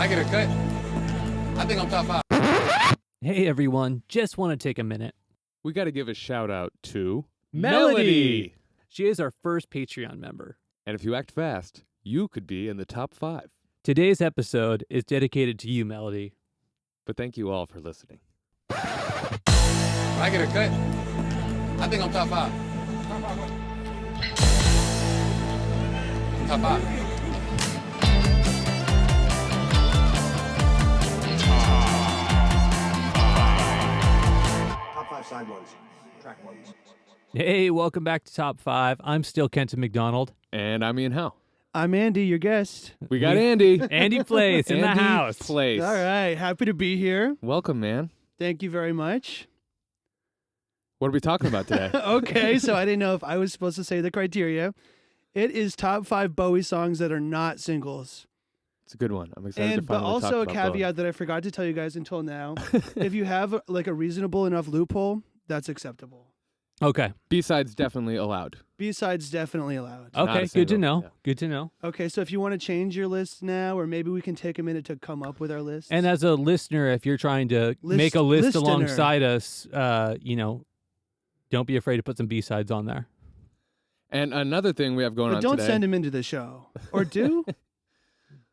I get a cut. I think I'm top 5. Hey everyone, just want to take a minute. We got to give a shout out to Melody! She is our first Patreon member. And if you act fast, you could be in the top 5. Today's episode is dedicated to you, Melody. But thank you all for listening. I get a cut. I think I'm top 5. Top 5. Top 5 side ones, track ones. Hey, welcome back to Top 5. I'm still Kenton McDonald. And I'm Ian Howe. I'm Andy, your guest. We got Andy. Andy Place in the Andy house. Place. All right, happy to be here. Welcome, man. Thank you very much. What are we talking about today? Okay, so I didn't know if I was supposed to say the criteria. It is top 5 Bowie songs that are not singles. It's a good one. I'm excited to But finally talk also a about caveat that I forgot to tell you guys until now. If you have like a reasonable enough loophole, that's acceptable. Okay. B-sides definitely allowed. B-sides definitely allowed. Not Okay, a good to single, know. yeah. Good to know. Okay, so if you want to change your list now, or maybe we can take a minute to come up with our list. And as a listener, if you're trying to make a list alongside us, don't be afraid to put some B-sides on there. And another thing we have going But on don't today. send them into the show. Or do?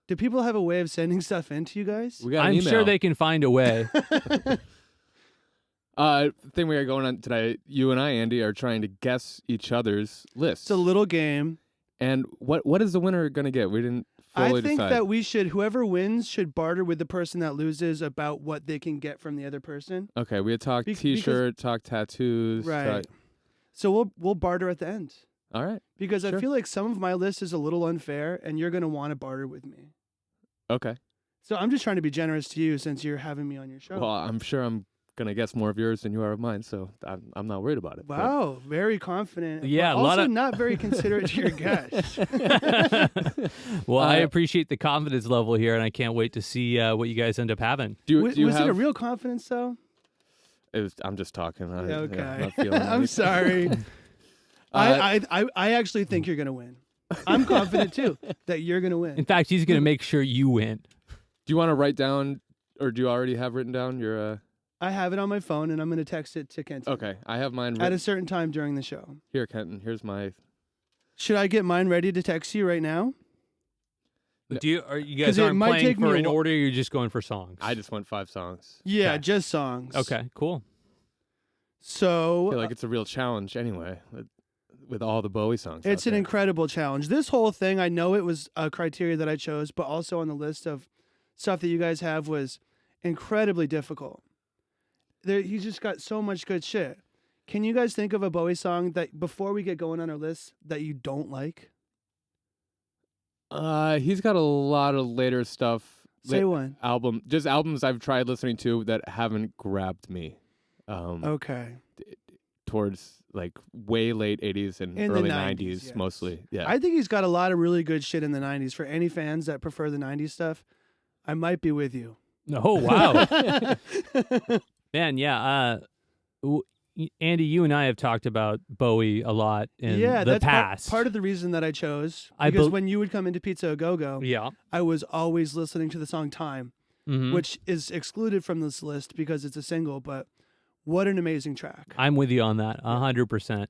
Do people have a way of sending stuff into you guys? We got an I'm email. sure they can find a way. Thing we got going on today, you and I, Andy, are trying to guess each other's lists. It's a little game. And what is the winner going to get? We didn't fully I think decide. that we should, whoever wins should barter with the person that loses about what they can get from the other person. Okay, we had talked Because- T-shirt, talked tattoos. Right. So we'll barter at the end. All right. Because I Sure. feel like some of my list is a little unfair and you're going to want to barter with me. Okay. So I'm just trying to be generous to you since you're having me on your show. Well, I'm sure I'm going to guess more of yours than you are of mine, so I'm not worried about it. but- Wow, very confident. Yeah, but a lot also of- not very considerate to your guests. Well, I appreciate the confidence level here, and I can't wait to see what you guys end up having. Was you it a have- real confidence though? I'm just talking. Okay. I'm not feeling I'm anything. sorry. I actually think you're gonna win. I'm confident too that you're gonna win. In fact, he's going to make sure you win. Do you want to write down, or do you already have written down your... I have it on my phone and I'm gonna text it to Kenton. Okay, I have mine At written. a certain time during the show. Here, Kenton, here's my... Should I get mine ready to text you right now? Are you 'Cause guys it aren't might playing take me for a an wh- order? Or you're just going for songs. I just went 5 songs. Yeah, Okay. just songs. Okay, cool. I So feel like it's a real challenge anyway, with all the Bowie songs. it's out an there. incredible challenge. This whole thing, I know it was a criteria that I chose, but also on the list of stuff that you guys have was incredibly difficult. He's just got so much good shit. Can you guys think of a Bowie song that, before we get going on our list, that you don't like? He's got a lot of later stuff. Say one. Albums I've tried listening to that haven't grabbed me. Okay. Towards like way late 80s and In the early 90s, 90s yes. mostly. Yeah. I think he's got a lot of really good shit in the 90s. For any fans that prefer the 90s stuff, I might be with you. Oh, wow. Man, yeah. Andy, you and I have talked about Bowie a lot in the that's past. part of the reason that I chose. I Because bel- when you would come into Pizza A Go-Go, Yeah. I was always listening to the song Time, Mhm. which is excluded from this list because it's a single, but what an amazing track. I'm with you on that, 100%.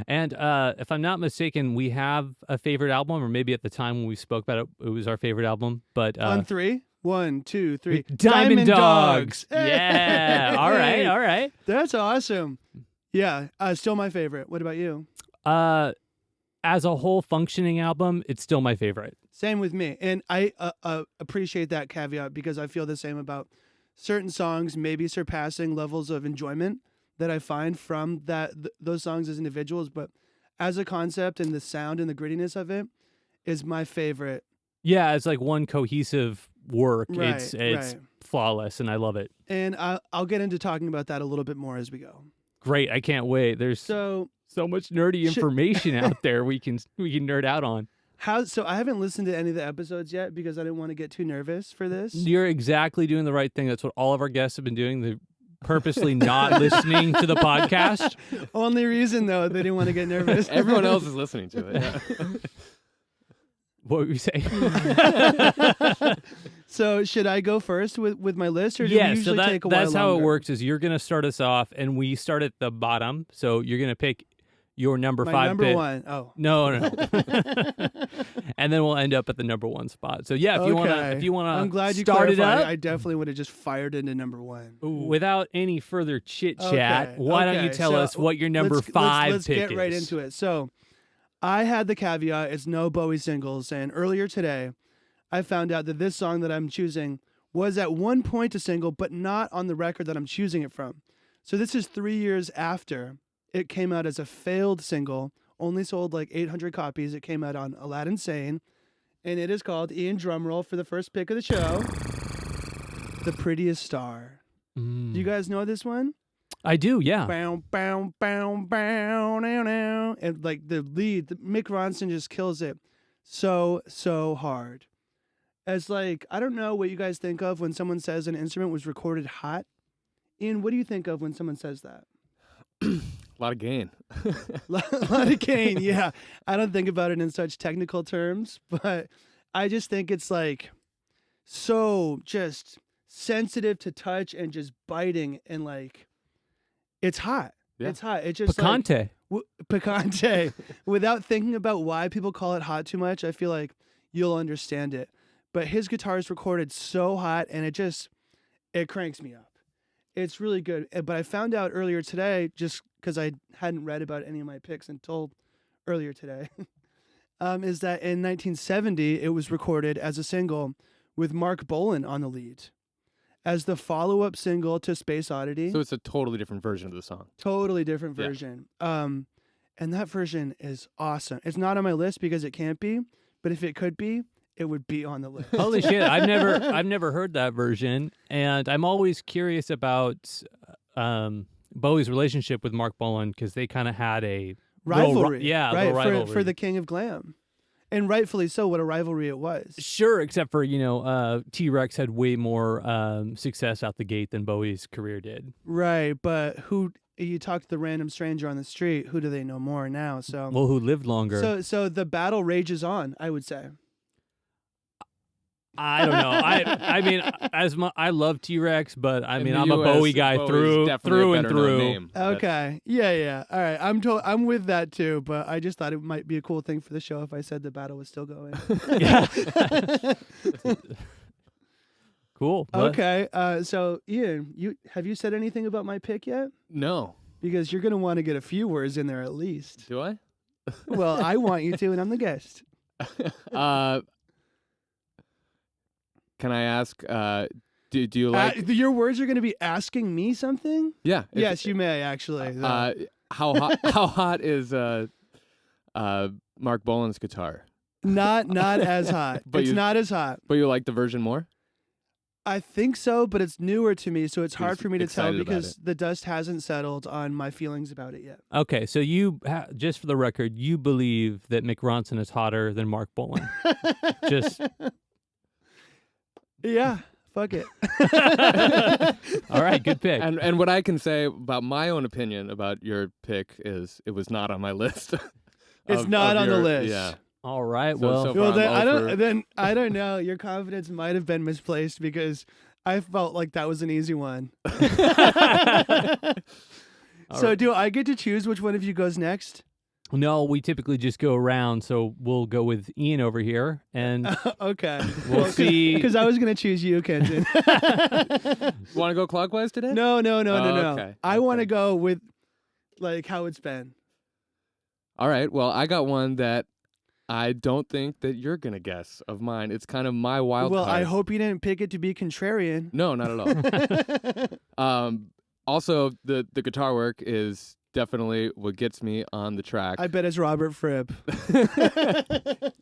And if I'm not mistaken, we have a favorite album, or maybe at the time when we spoke about it, it was our favorite album. But On 3, 1, 2, 3. Diamond Dogs. Hey! Yeah. All right. That's awesome. Yeah, still my favorite. What about you? As a whole functioning album, it's still my favorite. Same with me. And I appreciate that caveat because I feel the same about certain songs maybe surpassing levels of enjoyment that I find from those songs as individuals, but as a concept and the sound and the grittiness of it is my favorite. Yeah, it's like one cohesive work. Right, It's right. flawless, and I love it. And I'll get into talking about that a little bit more as we go. Great. I can't wait. There's so much nerdy information out there we can nerd out on. So I haven't listened to any of the episodes yet because I didn't want to get too nervous for this. You're exactly doing the right thing. That's what all of our guests have been doing. They're purposely not listening to the podcast. Only reason, though, they didn't want to get nervous. Everyone else is listening to it. Yeah. What were you saying? So should I go first with my list, or do we usually take a while that's how it longer? works. Is you're gonna start us off, and we start at the bottom. So you're gonna pick your number My 5 number pick. one. Oh. No. And then we'll end up at the number 1 spot. So yeah, if you wanna, I'm glad you start it clarified. up I definitely would have just fired into number 1. without any further chit chat. Okay, Why don't you okay. tell So us what your number 5 let's pick get right is? into it. So I had the caveat, it's no Bowie singles, and earlier today I found out that this song that I'm choosing was at one point a single, but not on the record that I'm choosing it from. So this is 3 years after it came out as a failed single, only sold like 800 copies. It came out on Aladdin Sane, and it is called, Ian drumroll for the first pick of the show, The Prettiest Star. Do you guys know this one? I do, yeah. Bow, bow, bow, bow, now, now. And like the lead, Mick Ronson just kills it so hard. As like, I don't know what you guys think of when someone says an instrument was recorded hot. Ian, what do you think of when someone says that? A lot of gain. A lot of gain, yeah. I don't think about it in such technical terms, but I just think it's like so just sensitive to touch and just biting, and like it's hot. Yeah. It's hot. It just Picante. picante. Without thinking about why people call it hot too much, I feel like you'll understand it. But his guitar is recorded so hot, and it cranks me up. It's really good. But I found out earlier today, just because I hadn't read about any of my picks until earlier today, is that in 1970, it was recorded as a single with Mark Bolan on the lead as the follow-up single to Space Oddity. So it's a totally different version of the song. Totally different Yeah. version. And that version is awesome. It's not on my list because it can't be, but if it could be, it would be on the list. Holy shit! I've never heard that version, and I'm always curious about Bowie's relationship with Mark Bolan, because they kind of had a Rivalry. little right, rivalry for the king of glam. And rightfully so, what a rivalry it was. Sure, except for T-Rex had way more success out the gate than Bowie's career did. Right, but you talk to the random stranger on the street, who do they know more now? So Well, who lived longer? So the battle rages on, I would say. I don't know. I mean, I love T-Rex, but I In mean, the I'm a US, Bowie guy Bowie's through definitely a and better-known through. name. Okay. Yeah. All right. I'm with that too, but I just thought it might be a cool thing for the show if I said the battle was still going. Cool. What? Okay. So Ian, have you said anything about my pick yet? No. Because you're gonna want to get a few words in there at least. Do I? Well, I want you to, and I'm the guest. Can I ask? Do you like? Your words are going to be asking me something? Yeah. Yes, you may actually. How hot is Mark Bolan's guitar? Not as hot. But It's not as hot. But you like the version more? I think so, but it's newer to me, so it's hard He's for me to tell excited about because the dust hasn't settled on my feelings about it yet. Okay, so just for the record, you believe that Mick Ronson is hotter than Mark Bolan. Just Yeah, fuck it. all right, good pick. And what I can say about my own opinion about your pick is it was not on my list. It's not on the list. Yeah. All right, So- well, so Well, far I'm then I don't know. Your confidence might have been misplaced because I felt like that was an easy one. So do I get to choose which one of you goes next? no, we typically just go around, so we'll go with Ian over here, and Okay. we'll see. Because I was going to choose you, Kenton. Want to go clockwise today? No. okay. I want to Okay. go with like how it's been. All right. Well, I got one that I don't think that you're gonna guess of mine. It's kind of my wild Well, card. I hope you didn't pick it to be contrarian. No, not at all. Also, the guitar work is definitely what gets me on the track. I bet it's Robert Fripp.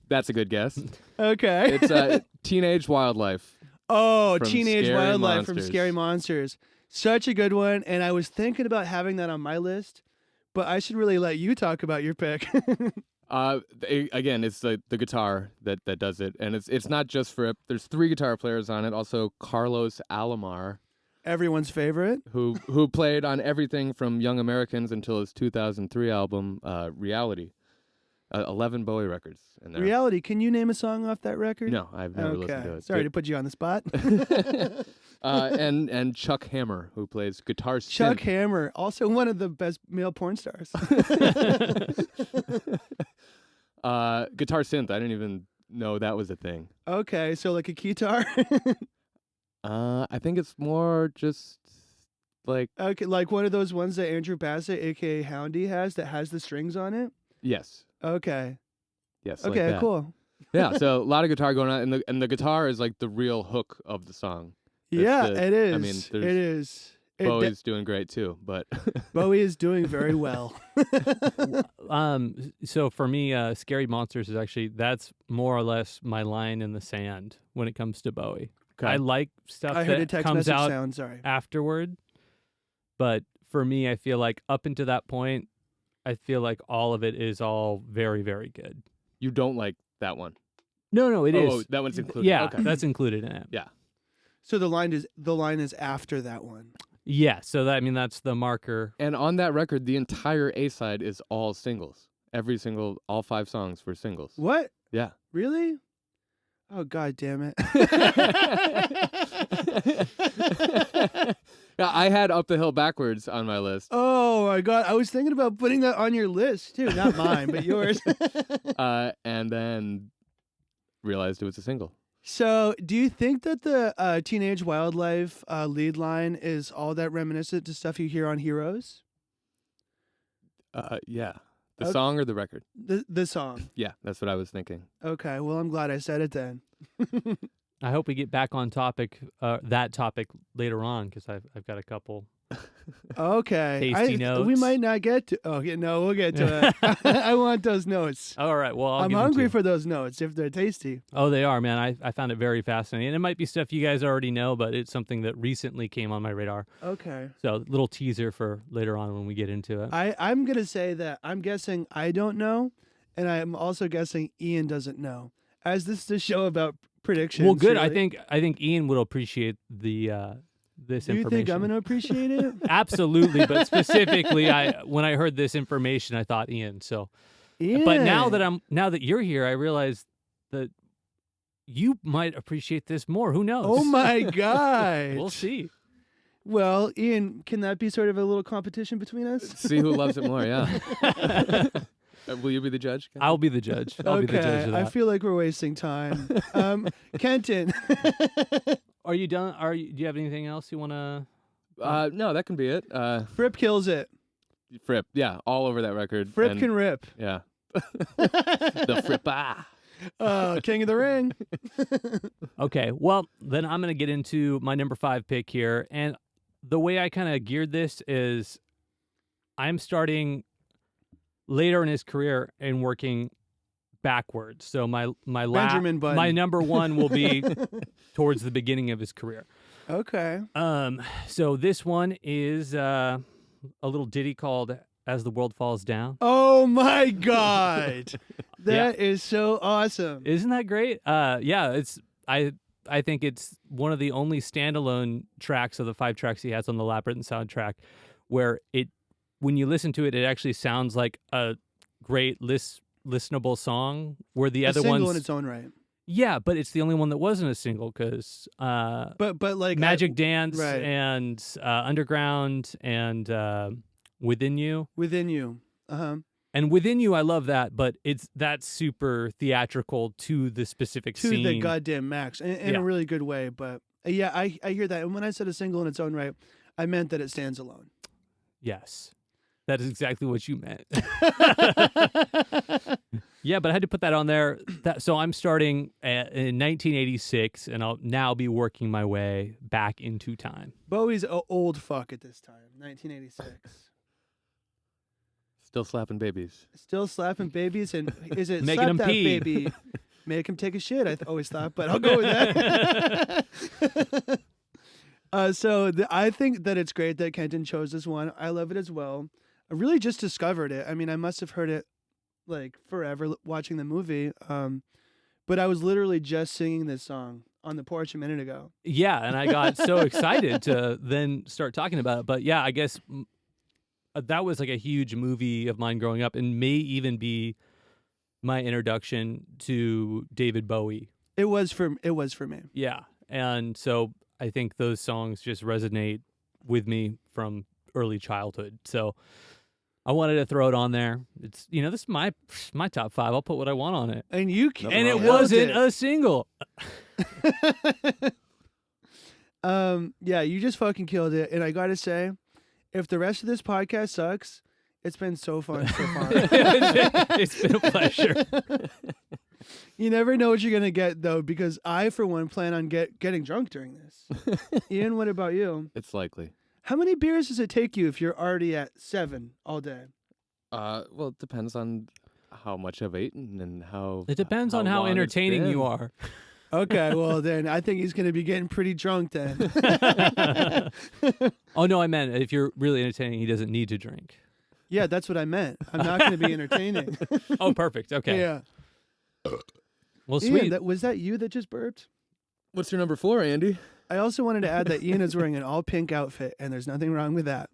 That's a good guess. Okay. It's Teenage Wildlife. Oh, from Teenage Scary Wildlife from Monsters. Scary Monsters. Such a good one. And I was thinking about having that on my list, but I should really let you talk about your pick. Again, it's the guitar that does it, and it's not just Fripp. There's 3 guitar players on it. Also, Carlos Alomar, Everyone's favorite. who played on everything from Young Americans until his 2003 album Reality. 11 Bowie records in there. Reality, can you name a song off that record? No, I've never listened to it. Sorry to put you on the spot. And Chuck Hammer, who plays guitar synth. Chuck Hammer, also one of the best male porn stars. Guitar synth. I didn't even know that was a thing. Okay, so like a guitar. I think it's more just like Okay, like one of those ones that Andrew Bassett, aka Houndy, has that has the strings on it. yes, Okay. yes. like Okay. that. Cool. Yeah, so a lot of guitar going on, and the guitar is like the real hook of the song. Yeah, the- it is. I mean, it there's is. Bowie's doing great too, but Bowie is doing very well. So for me, Scary Monsters is actually that's more or less my line in the sand when it comes to Bowie. Okay. I like stuff I heard a that text comes message out sound. Sorry. afterward, but for me, I feel like up until that point, I feel like all of it is all very, very good. you don't like that one. No, it is. Oh, that one's included. Yeah, Okay. that's included in it. Yeah. So the line is after that one. Yeah, so that's the marker. And on that record, the entire A side is all singles. All 5 songs were singles. What? Yeah. Really? Oh God damn it! Yeah, I had Up the Hill Backwards on my list. Oh my God! I was thinking about putting that on your list too. Not mine, but yours. And then realized it was a single. So, do you think that the Teenage Wildlife lead line is all that reminiscent to stuff you hear on Heroes? Yeah. The Okay. song or the record? The song. Yeah, that's what I was thinking. Okay, well, I'm glad I said it then. I hope we get back on topic, that topic later on, because I've got a couple. Okay. Tasty We notes. might not get to. Oh, yeah, no, we'll get to it. I want those notes. All right, well, I'm hungry for those notes if they're tasty. Oh, they are, man. I found it very fascinating. And it might be stuff you guys already know, but it's something that recently came on my radar. Okay. So, little teaser for later on when we get into it. I'm going to say that I'm guessing I don't know, and I'm also guessing Ian doesn't know. As this is a show about predictions. Well, good. really. I think Ian would appreciate the this Do you information. think I'm going to appreciate it? Absolutely, but specifically, when I heard this information, I thought Ian. So, Ian. but now that you're here, I realize that you might appreciate this more. Who knows? Oh my God. We'll see. Well, Ian, can that be sort of a little competition between us? See who loves it more, yeah. Will you be the judge? Ken? I'll be the judge. I'll be the judge of I that. feel like we're wasting time. Kenton. Are you done? Do you have anything else you want to? No, that can be it. Fripp kills it. Fripp, yeah, all over that record. Fripp and- can rip. Yeah. The Frippa. King of the Ring. Okay, well, then I'm going to get into my number 5 pick here. And the way I kind of geared this is I'm starting later in his career and working backwards. So my Benjamin Button. my number 1 will be towards the beginning of his career. Okay. So this one is a little ditty called As the World Falls Down. Oh my God. That is so awesome. Isn't that great? Yeah, it's I think it's one of the only standalone tracks of the 5 tracks he has on the Labyrinth soundtrack where when you listen to it, it actually sounds like a great listenable song where the other single ones in its own right. Yeah, but it's the only one that wasn't a single because But like Magic Dance right. and Underground and Within You. Within You. And Within You, I love that, but that's super theatrical to the specific To scene. the goddamn max in Yeah. a really good way. But yeah, I hear that. And when I said a single in its own right, I meant that it stands alone. Yes. That is exactly what you meant. Yeah, but I had to put that on there. So I'm starting in 1986, and I'll now be working my way back into time. Bowie's a old fuck at this time, 1986. Still slapping babies. Still slapping babies, and is it Making slap 'em that pee. baby, make him take a shit? I always thought, but I'll go with that. I think that it's great that Kenton chose this one. I love it as well. I really just discovered it. I mean, I must have heard it like forever watching the movie, but I was literally just singing this song on the porch a minute ago. Yeah, and I got so excited to then start talking about it. But yeah, I guess that was like a huge movie of mine growing up and may even be my introduction to David Bowie. It was for me. Yeah. And so I think those songs just resonate with me from early childhood. So I wanted to throw it on there. It's this is my top 5. I'll put what I want on it. And you And it killed wasn't it. a single. Yeah, you just fucking killed it. And I gotta say, if the rest of this podcast sucks, it's been so fun so far. It's been a pleasure. You never know what you're gonna get though, because I, for one, plan on getting drunk during this. Ian, what about you? It's likely. How many beers does it take you if you're already at 7 all day? Well, it depends on how much I've eten and how. It depends on how long it's entertaining you been. are. Okay, well then I think he's gonna be getting pretty drunk then. Oh no, I meant if you're really entertaining, he doesn't need to drink. Yeah, that's what I meant. I'm not gonna be entertaining. Oh, perfect. Okay. Yeah. Well, Ian, sweet. was that you that just burped? What's your number 4, Andy? I also wanted to add that Ian is wearing an all pink outfit, and there's nothing wrong with that.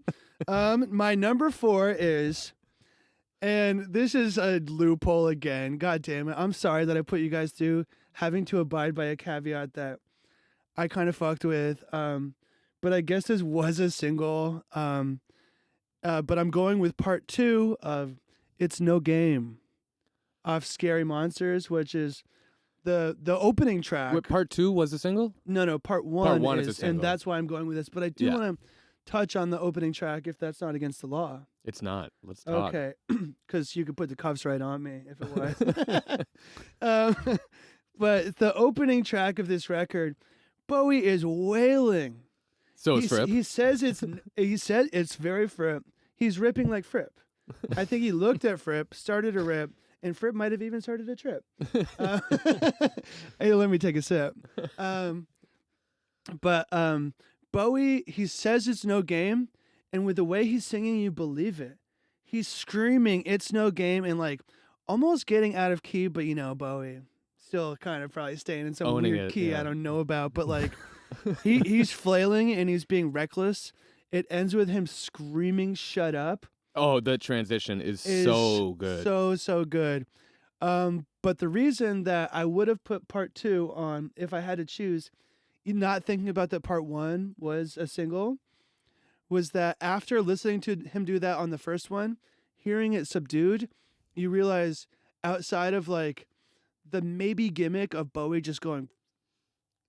My number 4 is, and this is a loophole again. God damn it! I'm sorry that I put you guys through having to abide by a caveat that I kind of fucked with. But I guess this was a single. But I'm going with part 2 of "It's No Game" off Scary Monsters, which is the opening track. What, part 2 was a single? No, part one is a and single. that's why I'm going with this. But I do Yeah. want to touch on the opening track if that's not against the law. It's not. Let's talk. Okay, because you could put the cuffs right on me if it was. But the opening track of this record, Bowie is wailing. So is Fripp. He said it's very Fripp. He's ripping like Fripp. I think he looked at Fripp, started a rip, and Fripp might have even started a trip. Hey, let me take a sip. But Bowie, he says it's no game, and with the way he's singing, you believe it. He's screaming, "It's no game," and like almost getting out of key, but Bowie still kind of probably staying in some Owning weird it, key yeah. I don't know about, but like he's flailing and he's being reckless. It ends with him screaming, "Shut up." Oh, the transition is so good. So good. But the reason that I would have put part 2 on if I had to choose, not thinking about that part 1 was a single, was that after listening to him do that on the first one, hearing it subdued, you realize outside of like the maybe gimmick of Bowie just going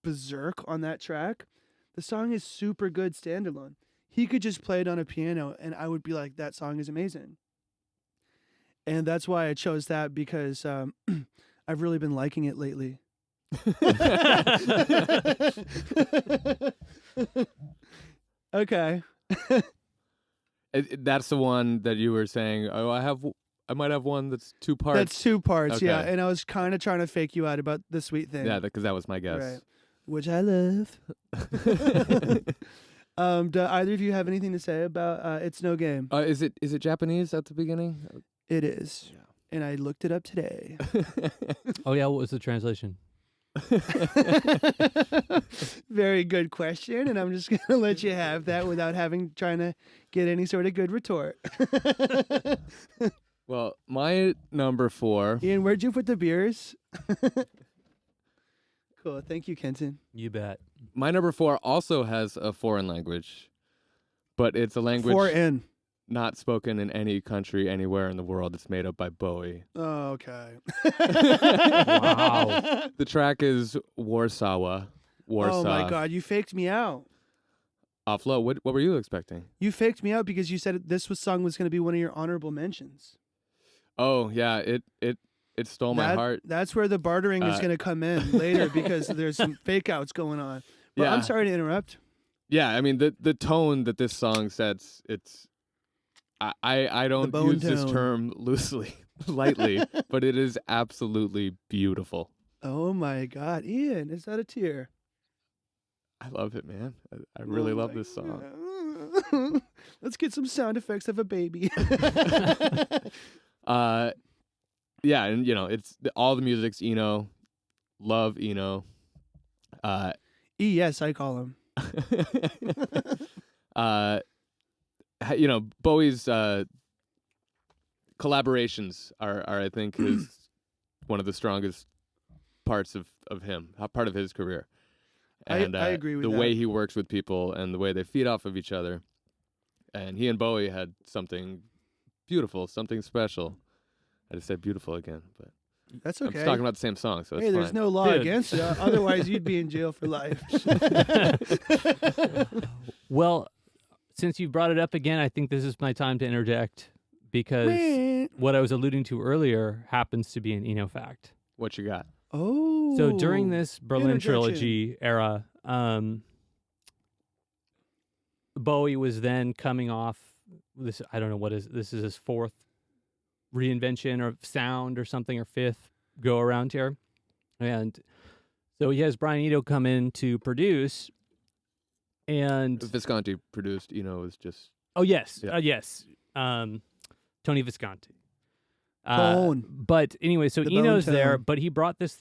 berserk on that track, the song is super good standalone. He could just play it on a piano and I would be like, that song is amazing. And that's why I chose that, because I've really been liking it lately. Okay. That's the one that you were saying. Oh, I might have one that's 2 parts. That's 2 parts, Okay. yeah. And I was kind of trying to fake you out about the sweet thing. Yeah, because that was my guess. Right. Which I love. Do either of you have anything to say about "It's No Game"? Is it Japanese at the beginning? It is. Yeah. And I looked it up today. Oh yeah, what was the translation? Very good question, and I'm just going to let you have that without trying to get any sort of good retort. Well, my number 4. Ian, where'd you put the beers? Cool. Thank you, Kenton. You bet. My number 4 also has a foreign language, but it's a language 4N. not spoken in any country anywhere in the world. It's made up by Bowie. Oh, okay. Wow. The track is Warsaw. Oh my God, you faked me out. Flo, what were you expecting? You faked me out because you said this song was going to be one of your honorable mentions. Oh yeah, it stole my heart. That's where the bartering is going to come in later because there's some fake outs going on. But Yeah. I'm sorry to interrupt. Yeah, I mean the tone that this song sets, I don't bone use this tone. term loosely, lightly, but it is absolutely beautiful. Oh my God, Ian, is that a tear? I love it, man. I really Oh love my this song. God. Let's get some sound effects of a baby. Yeah, and it's all the music's Eno. Love Eno. Yes, I call him. Bowie's collaborations are I think one of the strongest parts of him, part of his career. I And agree with the that. way he works with people and the way they feed off of each other. And he and Bowie had something beautiful, something special. I just said beautiful again, but That's I'm okay. just talking about the same song, so it's Hey, fine. there's no law Dude. against it. Otherwise, you'd be in jail for life. Well, since you brought it up again, I think this is my time to interject because what I was alluding to earlier happens to be an Eno fact. What you got? Oh. So during this Berlin interjection. trilogy era, Bowie was then coming off this. I don't know what is this is his fourth reinvention of sound or something, or fifth go around here, and so he has Brian Eno come in to produce, and Visconti produced, was just oh yes, Yeah. yes, Tony Visconti. Bone. But anyway, so The bone Eno's there, tone. but he brought this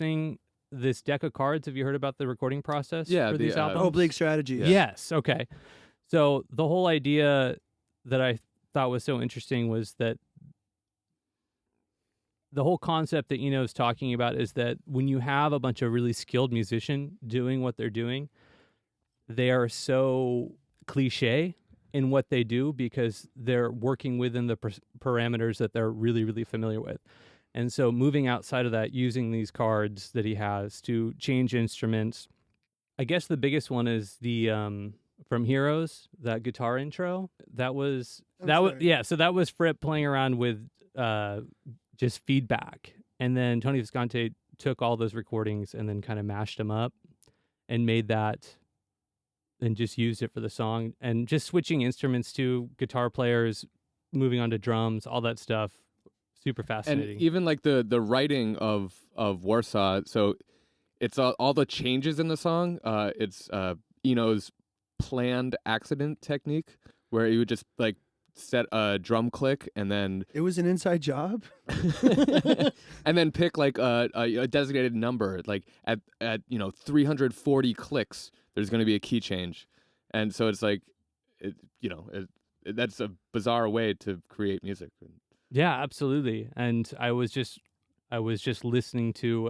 deck of cards. Have you heard about the recording process Yeah, for the, these albums? Oblique strategy. Yeah. Yes. Okay. So the whole idea that I thought was so interesting was that the whole concept that Eno's talking about is that when you have a bunch of really skilled musicians doing what they're doing, they are so cliche in what they do because they're working within the parameters that they're really, really familiar with. And so moving outside of that, using these cards that he has to change instruments. I guess the biggest one is the from Heroes, that guitar intro. That was so that was Fripp playing around with just feedback. And then Tony Visconti took all those recordings and then kind of mashed them up and made that and just used it for the song. And just switching instruments to guitar players, moving on to drums, all that stuff. Super fascinating. And even like the writing of Warsaw, so it's all the changes in the song. It's Eno's planned accident technique, where he would just like set a drum click and then It was an inside job. and then pick like a designated number, like at 340 clicks, there's going to be a key change, and so it's like, that's a bizarre way to create music. Yeah, absolutely. And I was just listening to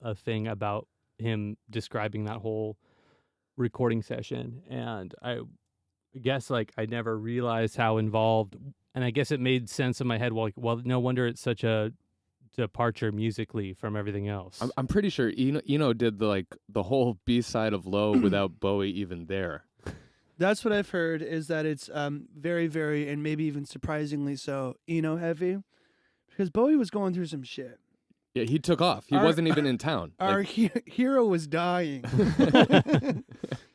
a thing about him describing that whole recording session, and I guess like I never realized how involved, and I guess it made sense in my head. Well, no wonder it's such a departure musically from everything else. I'm pretty sure Eno did the whole B-side of Low without Bowie even there. That's what I've heard, is that it's very, very, and maybe even surprisingly so, Eno heavy, because Bowie was going through some shit. Yeah, he took off. He wasn't even in town. Our hero was dying.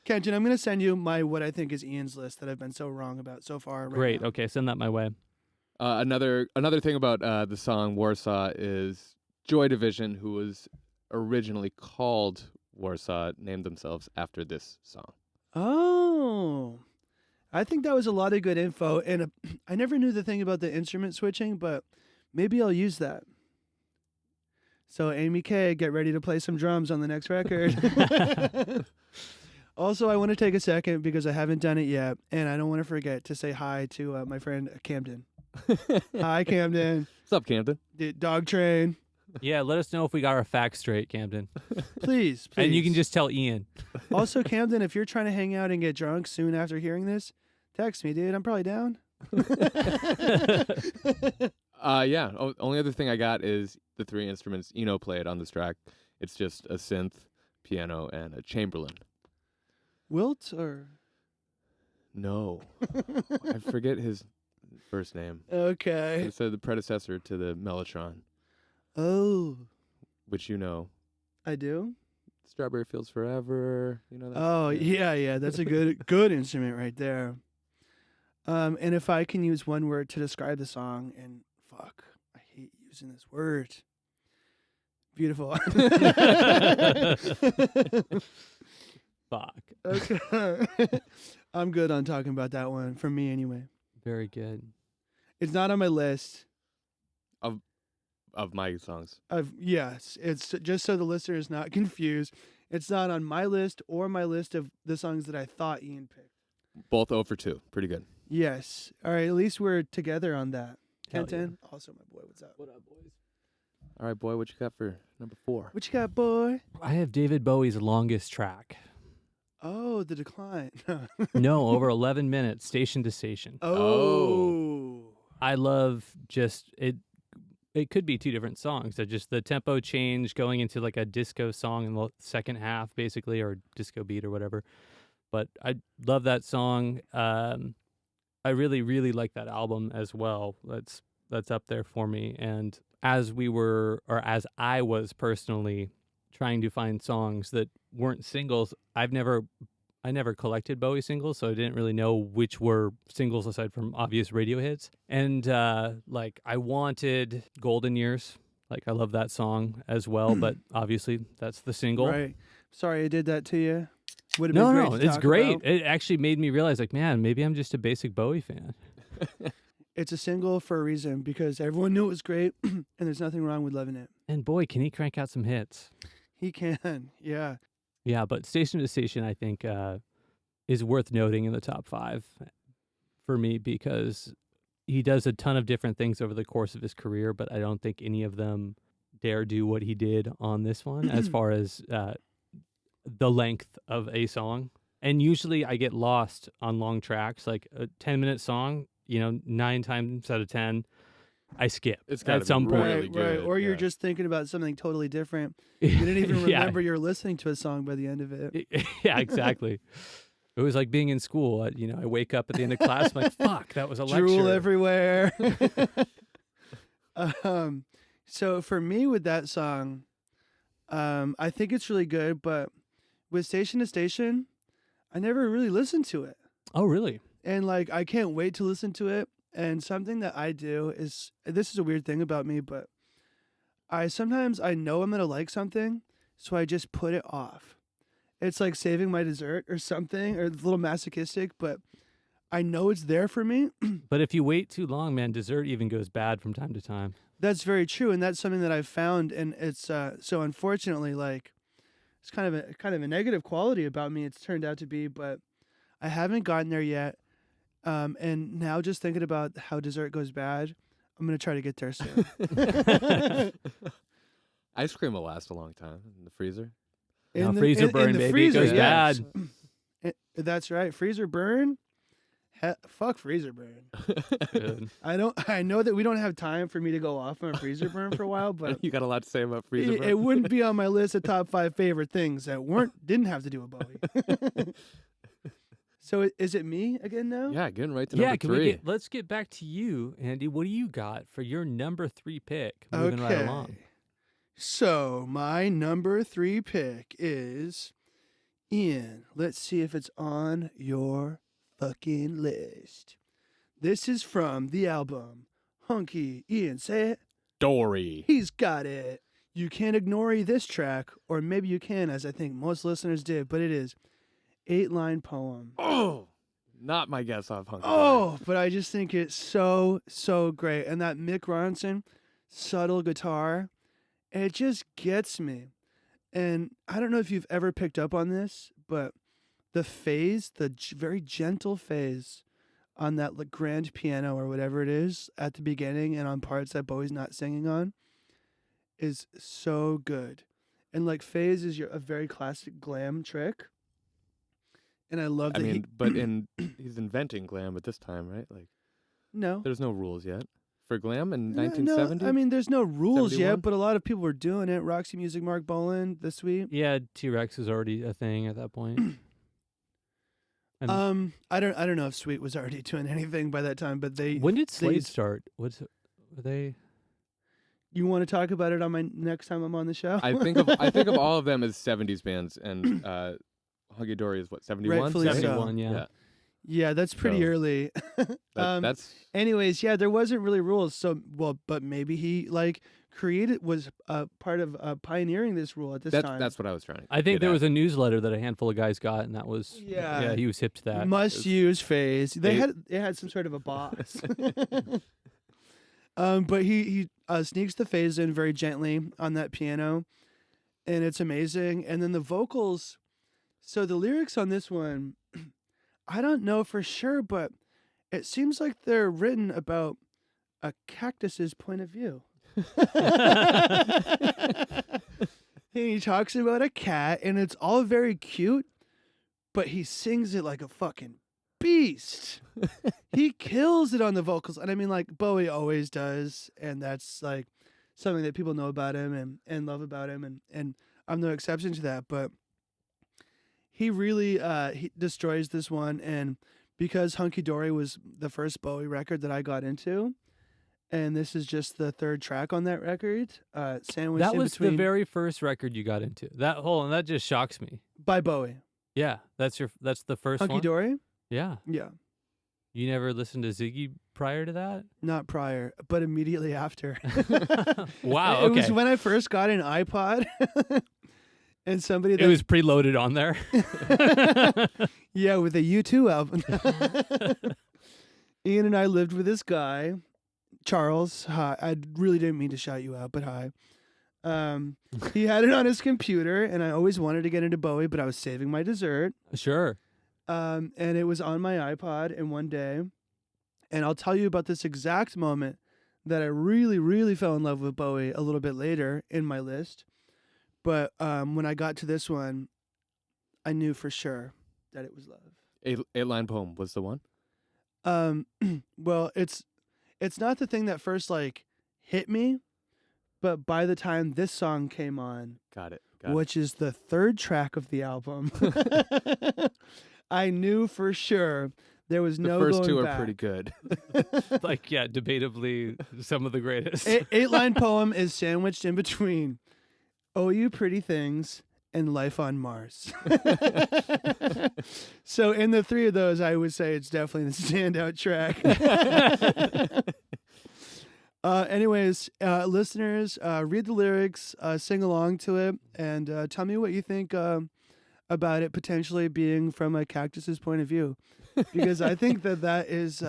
Kenton, I'm going to send you what I think is Ian's list that I've been so wrong about so far. Right Great. now. Okay, send that my way. Another thing about the song Warsaw is Joy Division, who was originally called Warsaw, named themselves after this song. Oh, I think that was a lot of good info. And I never knew the thing about the instrument switching, but maybe I'll use that. So Amy K, get ready to play some drums on the next record. Also, I want to take a second because I haven't done it yet, and I don't want to forget to say hi to my friend Camden. Hi, Camden. What's up, Camden? Dog train. Yeah, let us know if we got our facts straight, Camden. Please. And you can just tell Ian. Also, Camden, if you're trying to hang out and get drunk soon after hearing this, text me, dude. I'm probably down. Yeah. Only other thing I got is the three instruments Eno played on this track. It's just a synth, piano, and a Chamberlin. Wilt or? No. I forget his first name. Okay. It's the predecessor to the Mellotron, Oh, which you know. I do? Strawberry Fields Forever. You know that? Oh, yeah. That's a good instrument right there. And if I can use one word to describe the song, and fuck, I hate using this word. Beautiful. Fuck. Okay. I'm good on talking about that one, for me anyway. Very good. It's not on my list. Of my songs. Yes, it's just so the listener is not confused. It's not on my list or my list of the songs that I thought Ian picked. Both 0 for 2. Pretty good. Yes. All right, at least we're together on that. Hell Kenton, also my boy, what's up? What up, boys? All right, boy, what you got for number 4? What you got, boy? I have David Bowie's longest track. Oh, The Decline. No, over 11 minutes, station to station. Oh. I love just it. It could be 2 different songs. Just the tempo change going into like a disco song in the second half, basically, or disco beat or whatever. But I love that song. I really, really like that album as well. That's up there for me. And as I was personally trying to find songs that weren't singles, I never collected Bowie singles, so I didn't really know which were singles aside from obvious radio hits. And like I wanted Golden Years. Like I love that song as well, but obviously that's the single. Right. Sorry I did that to you. Would have No, been great no, to it's talk great. about. It actually made me realize, like, man, maybe I'm just a basic Bowie fan. It's a single for a reason because everyone knew it was great, and there's nothing wrong with loving it. And boy, can he crank out some hits. He can, yeah. Yeah, but Station to Station, I think, is worth noting in the top 5 for me because he does a ton of different things over the course of his career, but I don't think any of them dare do what he did on this one as far as the length of a song. And usually I get lost on long tracks, like a 10-minute song, 9 times out of 10, I skip It's gotta at some be point. really Right. good, Or you're yeah. just thinking about something totally different. You didn't even Yeah. remember you were listening to a song by the end of it. Yeah, exactly. It was like being in school. I wake up at the end of class, I'm like, fuck, that was a lecture. Drool everywhere. So for me with that song, I think it's really good, but with Station to Station, I never really listened to it. Oh, really? And like I can't wait to listen to it. And something that I do is, this is a weird thing about me, but sometimes I know I'm gonna like something, so I just put it off. It's like saving my dessert or something, or a little masochistic, but I know it's there for me. But if you wait too long, man, dessert even goes bad from time to time. That's very true, and that's something that I've found, and it's so unfortunately, like it's kind of a negative quality about me. It's turned out to be, but I haven't gotten there yet. And now just thinking about how dessert goes bad, I'm gonna try to get there soon. Ice cream will last a long time in the freezer. Now, freezer burn, the baby, freezer, it goes yes. bad. That's right, freezer burn. Fuck freezer burn. Good. I know that we don't have time for me to go off on a freezer burn for a while, but You got a lot to say about freezer burn. it wouldn't be on my list of top 5 favorite things that didn't have to do with Bowie. So is it me again now? Yeah, getting right to Yeah, number 3. let's get back to you, Andy. What do you got for your number 3 pick? Moving right along. So my number 3 pick is Ian. Let's see if it's on your fucking list. This is from the album Hunky. Ian, say it. Dory. He's got it. You can't ignore this track, or maybe you can, as I think most listeners did, but it is 8-line poem. Oh, not my guess off Hunky. Oh, but I just think it's so, so great. And that Mick Ronson subtle guitar, it just gets me. And I don't know if you've ever picked up on this, but the phase, very gentle phase on that grand piano or whatever it is at the beginning and on parts that Bowie's not singing on is so good. And like phase is a very classic glam trick. And I love that he's inventing glam at this time, right? Like, no. there's no rules yet for glam in No, 1970. I mean, there's no rules 71? yet, but a lot of people were doing it. Roxy Music, Mark Bolan, The Sweet. Yeah, T-Rex is already a thing at that point. And I don't know if Sweet was already doing anything by that time, but when did Slade they- start? Were they? You want to talk about it on my next time I'm on the show? I think of all of them as 70s bands, and Hunky Dory is what, 71? Rightfully so. 71, yeah. Yeah. Yeah, that's pretty So, early. That's Anyways, yeah, there wasn't really rules. So, but maybe he was part of pioneering this rule at this time. that's what I was trying to. I think get there at. was a newsletter that a handful of guys got, and that was Yeah. he was hip to that. Must use phase. They- It had some sort of a box. But he sneaks the phase in very gently on that piano, and it's amazing. And then the vocals. So the lyrics on this one, I don't know for sure, but it seems like they're written about a cactus's point of view. He talks about a cat, and it's all very cute, but he sings it like a fucking beast. He kills it on the vocals. And I mean, like, Bowie always does, and that's like something that people know about him and love about him, and I'm no exception to that. But he really he destroys this one, and because Hunky Dory was the first Bowie record that I got into, and this is just the third track on that record, sandwiched That in was between the very first record you got into. That just shocks me. by Bowie. Yeah, that's the first Hunky one. Dory? Yeah, Yeah. you never listened to Ziggy prior to that. Not prior, but immediately after. Wow. It was Okay. when I first got an iPod, and somebody It was preloaded on there. yeah, with a U2 album. Ian and I lived with this guy, Charles. Hi. I really didn't mean to shout you out, but hi. He had it on his computer, and I always wanted to get into Bowie, but I was saving my dessert. Sure. And it was on my iPod, and one day, and I'll tell you about this exact moment that I really, really fell in love with Bowie a little bit later in my list. But when I got to this one, I knew for sure that it was love. Eight-line poem was the one. Well, it's not the thing that first like hit me, but by the time this song came on, Got it. which is the third track of the album, I knew for sure there was no The first going two are back. pretty good. Like, yeah, debatably some of the greatest. Eight-line poem is sandwiched in between "Oh You Pretty Things" and "Life on Mars." So in the three of those, I would say it's definitely the standout track. Anyways, listeners, read the lyrics, sing along to it, and tell me what you think about it potentially being from a cactus's point of view. Because I think that is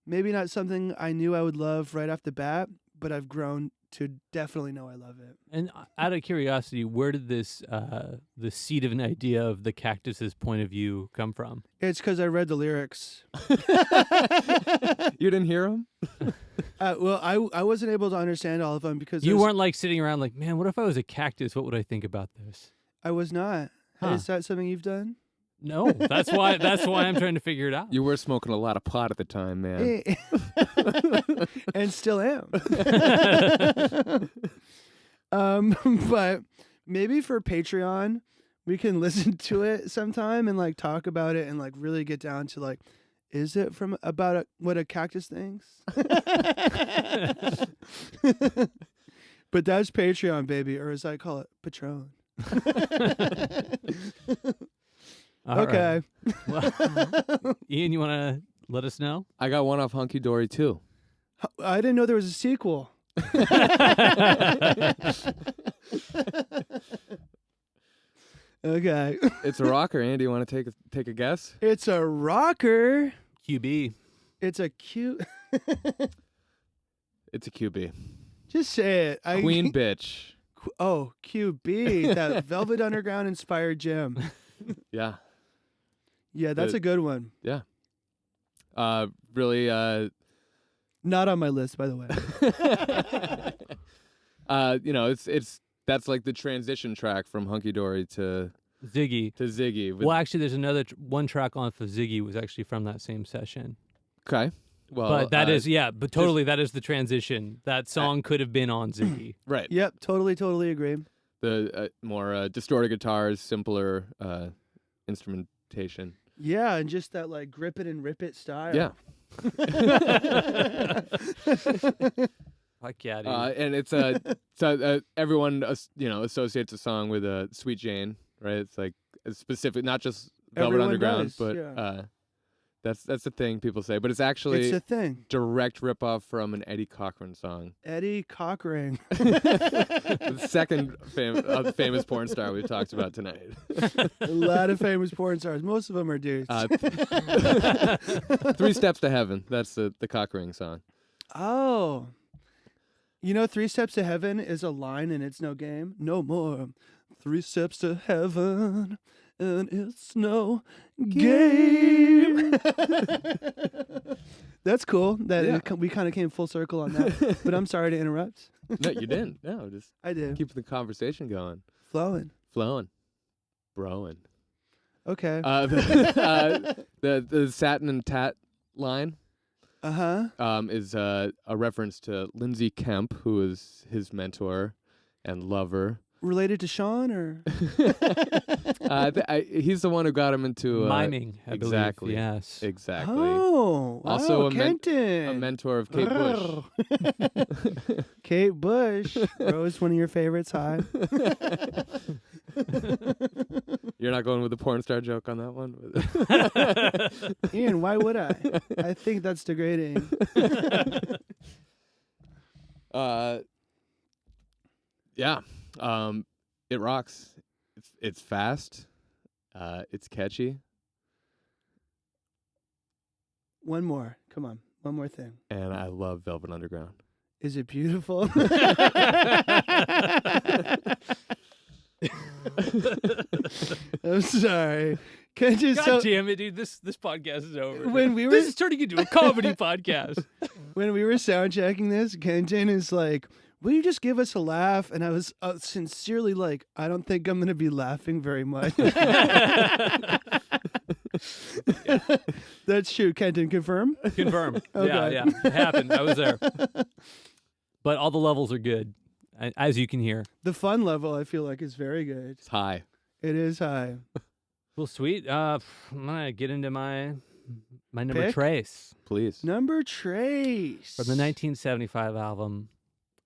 maybe not something I knew I would love right off the bat, but I've grown to definitely know I love it. And out of curiosity, where did this the seed of an idea of the cactus's point of view come from? It's because I read the lyrics. You didn't hear him? Well, I wasn't able to understand all of them because You there's- weren't like sitting around like, man, what if I was a cactus? What would I think about this? I was not. Huh. Is that something you've done? No, that's why I'm trying to figure it out. You were smoking a lot of pot at the time, man. And still am. But maybe for Patreon, we can listen to it sometime and like talk about it and like really get down to like, is it from about what a cactus thinks? But that's Patreon, baby, or as I call it, Patron. All right. Okay. Well, Ian, you want to let us know? I got one off Hunky Dory too. I didn't know there was a sequel. Okay. It's a rocker. Andy, you want to take a guess? It's a rocker. QB. It's a cute. It's a QB. Just say it. Queen bitch. Oh, QB, that Velvet Underground inspired gym. Yeah. Yeah, that's a good one. Yeah. Really. Not on my list, by the way. That's like the transition track from Hunky Dory to Ziggy. Ziggy. Well, actually, there's another one track off of Ziggy was actually from that same session. Okay. Well, But that is, but totally, that is the transition. That song could have been on Ziggy. right. Yep, totally agree. The more distorted guitars, simpler instrumentation. Yeah, and just that like grip it and rip it style. Yeah. Fuck yeah, dude. And it's everyone associates a song with Sweet Jane, right? It's like a specific, not just Velvet Everyone Underground, does, but yeah. that's the thing people say. But it's actually It's a thing. direct ripoff from an Eddie Cochran song. Eddie Cochran. The second famous porn star we've talked about tonight. A lot of famous porn stars. Most of them are dudes. 3 Steps to Heaven. That's the Cochran song. Oh. You know, 3 Steps to Heaven is a line and it's no game. No more. 3 steps to heaven and it's no game. That's cool. That we kind of came full circle on that. But I'm sorry to interrupt. No, you didn't. No, just I did. keep the conversation going, Flowing. flowing, broing. Okay. The satin and tat line is a reference to Lindsay Kemp, who is his mentor and lover. Related to Sean or? He's the one who got him into Miming, I exactly. believe. Yes. Exactly. Oh, Also a Kenton. mentor of Kate Bush. Kate Bush. Rose, one of your favorites. Hi. You're not going with the porn star joke on that one? Ian, why would I? I think that's degrading. Yeah. It rocks. It's fast. It's catchy. One more. Come on. One more thing. And I love Velvet Underground. Is it beautiful? I'm sorry. Kenton, God damn it, dude! This podcast is over. When we were- this is turning into a comedy podcast. when we were sound checking this, Kenton is like, will you just give us a laugh? And I was sincerely like, I don't think I'm going to be laughing very much. That's true. Kenton, confirm? Confirm. Okay. Yeah, it happened. I was there. But all the levels are good, as you can hear. The fun level, I feel like, is very good. It's high. It is high. Well, sweet. I'm gonna get into my number Pick? trace Please. Number Trace. from the 1975 album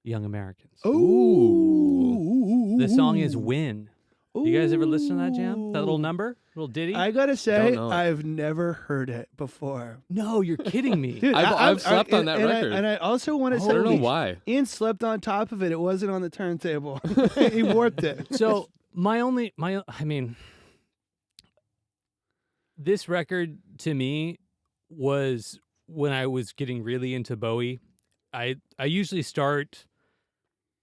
Young Americans. Ooh. The song is "Win." You guys ever listen to that jam? That little Ooh. number, little ditty? I gotta say, Don't know it. I've never heard it before. No, you're kidding me. Dude, I've slept on that and record. I also want to I say, don't know why. Ian slept on top of it. It wasn't on the turntable. He warped it. So I mean, this record to me was when I was getting really into Bowie. I usually start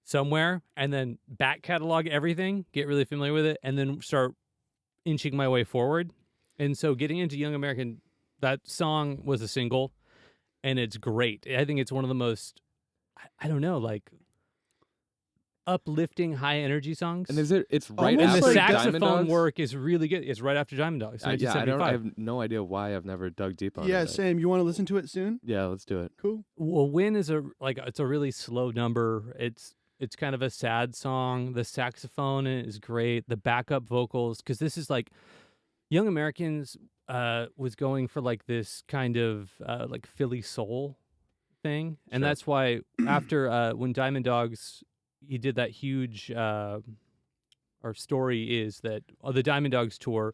somewhere and then back catalog everything, get really familiar with it, and then start inching my way forward. And so getting into Young American, that song was a single, and it's great. I think it's one of the most, I don't know, like uplifting, high energy songs. And it's right Almost and after the like Diamond saxophone Dogs? work is really good. It's right after Diamond Dogs. Yeah, I 1975. have no idea why I've never dug deep on it. Yeah, but- same. You want to listen to it soon? Yeah, let's do it. Cool. Well, "Win" is it's a really slow number. It's kind of a sad song. The saxophone in it is great. The backup vocals, because this is like Young Americans was going for like this kind of like Philly soul thing, and Sure. that's why after when Diamond Dogs, he did that huge. Our story is that the Diamond Dogs tour,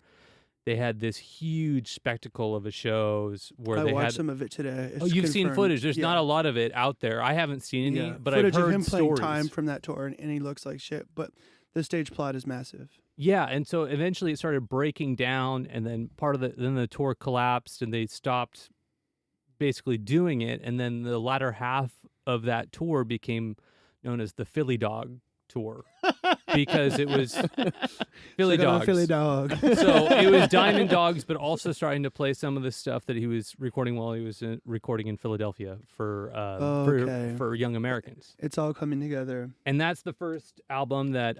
they had this huge spectacle of a shows where I they watched had. some of it today. It's Oh, you've seen confirmed. footage. There's Yeah. not a lot of it out there. I haven't seen any, Yeah. but footage I've heard of him playing stories. Time from that tour, and he looks like shit. But the stage plot is massive. Yeah, and so eventually it started breaking down, and then then the tour collapsed, and they stopped basically doing it, and then the latter half of that tour became known as the Philly Dog Tour because it was Philly Look at our Dogs. Philly dog. So it was Diamond Dogs, but also starting to play some of the stuff that he was recording while he was recording in Philadelphia Okay. for Young Americans. It's all coming together. And that's the first album that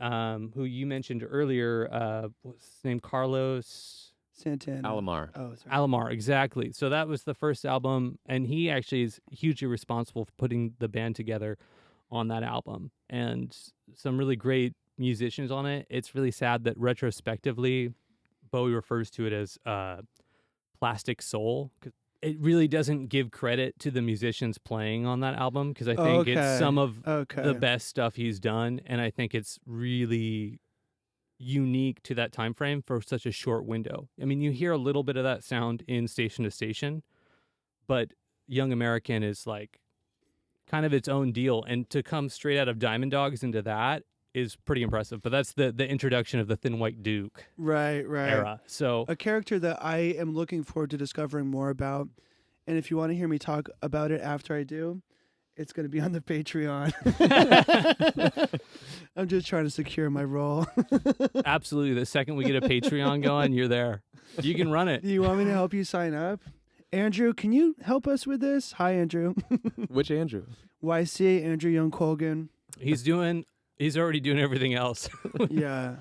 who you mentioned earlier, what's his name? Carlos Santana. Alomar. Oh, sorry. Alomar, exactly. So that was the first album, and he actually is hugely responsible for putting the band together on that album, and some really great musicians on it. It's really sad that retrospectively, Bowie refers to it as plastic soul. 'Cause it really doesn't give credit to the musicians playing on that album, because I think it's some of the best stuff he's done, and I think it's really unique to that time frame for such a short window. I mean, you hear a little bit of that sound in Station to Station, but Young American is like kind of its own deal, and to come straight out of Diamond Dogs into that is pretty impressive. But that's the introduction of the Thin White Duke Right. era. So A character that I am looking forward to discovering more about. And if you want to hear me talk about it after I do, it's going to be on the Patreon. I'm just trying to secure my role. absolutely, the second we get a Patreon going, you're there. You can run it. Do you want me to help you sign up? Andrew, can you help us with this? Hi, Andrew. Which Andrew? YC, Andrew Young Colgan. He's already doing everything else. Yeah.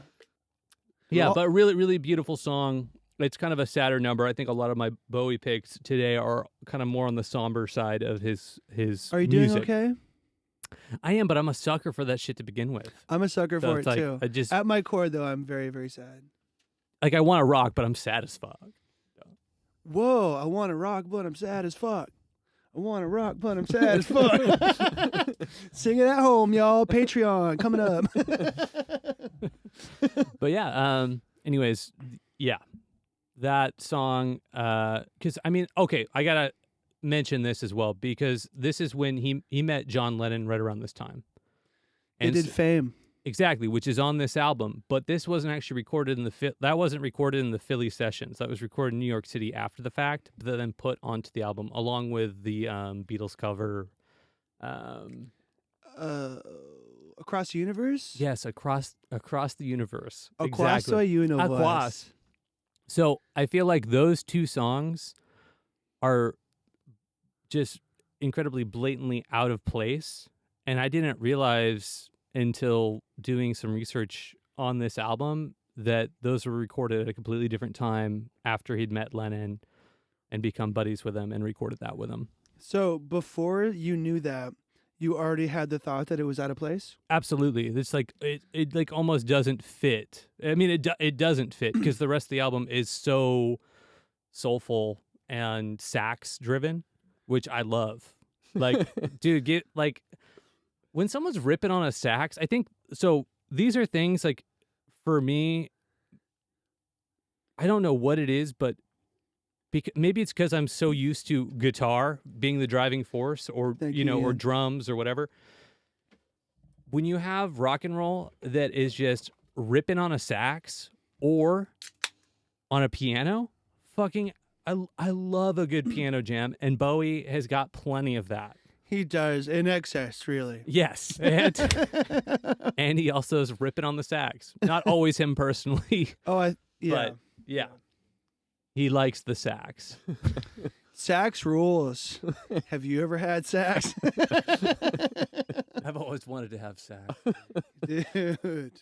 Yeah, Well- but really, really beautiful song. It's kind of a sadder number. I think a lot of my Bowie picks today are kind of more on the somber side of his Are you doing music. okay? I am, but I'm a sucker for that shit to begin with. I'm a sucker So for it's it like, too. I just At my core, though, I'm very, very sad. like I want to rock, but I'm sad as fuck. Whoa, I want to rock, but I'm sad as fuck. I want to rock, but I'm sad as fuck. Sing it at home, y'all. Patreon coming up. But yeah, anyways, yeah. That song, because I mean, okay, I gotta mention this as well because this is when he met John Lennon right around this time. They did Fame. Exactly, which is on this album, but this wasn't actually recorded in that wasn't recorded in the Philly sessions. That was recorded in New York City after the fact, but then put onto the album along with the Beatles cover. Across the Universe? Yes, across the universe. Across the universe. Across. So I feel like those two songs are just incredibly blatantly out of place, and I didn't realize until doing some research on this album that those were recorded at a completely different time after he'd met Lennon and become buddies with him and recorded that with him. So before you knew that, you already had the thought that it was out of place? Absolutely. It's like it like almost doesn't fit. I mean it doesn't fit because the rest of the album is so soulful and sax driven, which I love. Like dude, get like when someone's ripping on a sax, I think so these are things like for me I don't know what it is, but maybe it's because I'm so used to guitar being the driving force or, or drums or whatever. When you have rock and roll that is just ripping on a sax or on a piano, I love a good piano jam, and Bowie has got plenty of that. He does, in excess, really. Yes. And he also is ripping on the sax. Not always him personally. Yeah. But yeah. He likes the sax. Sax rules. Have you ever had sax? I've always wanted to have sax. Dude.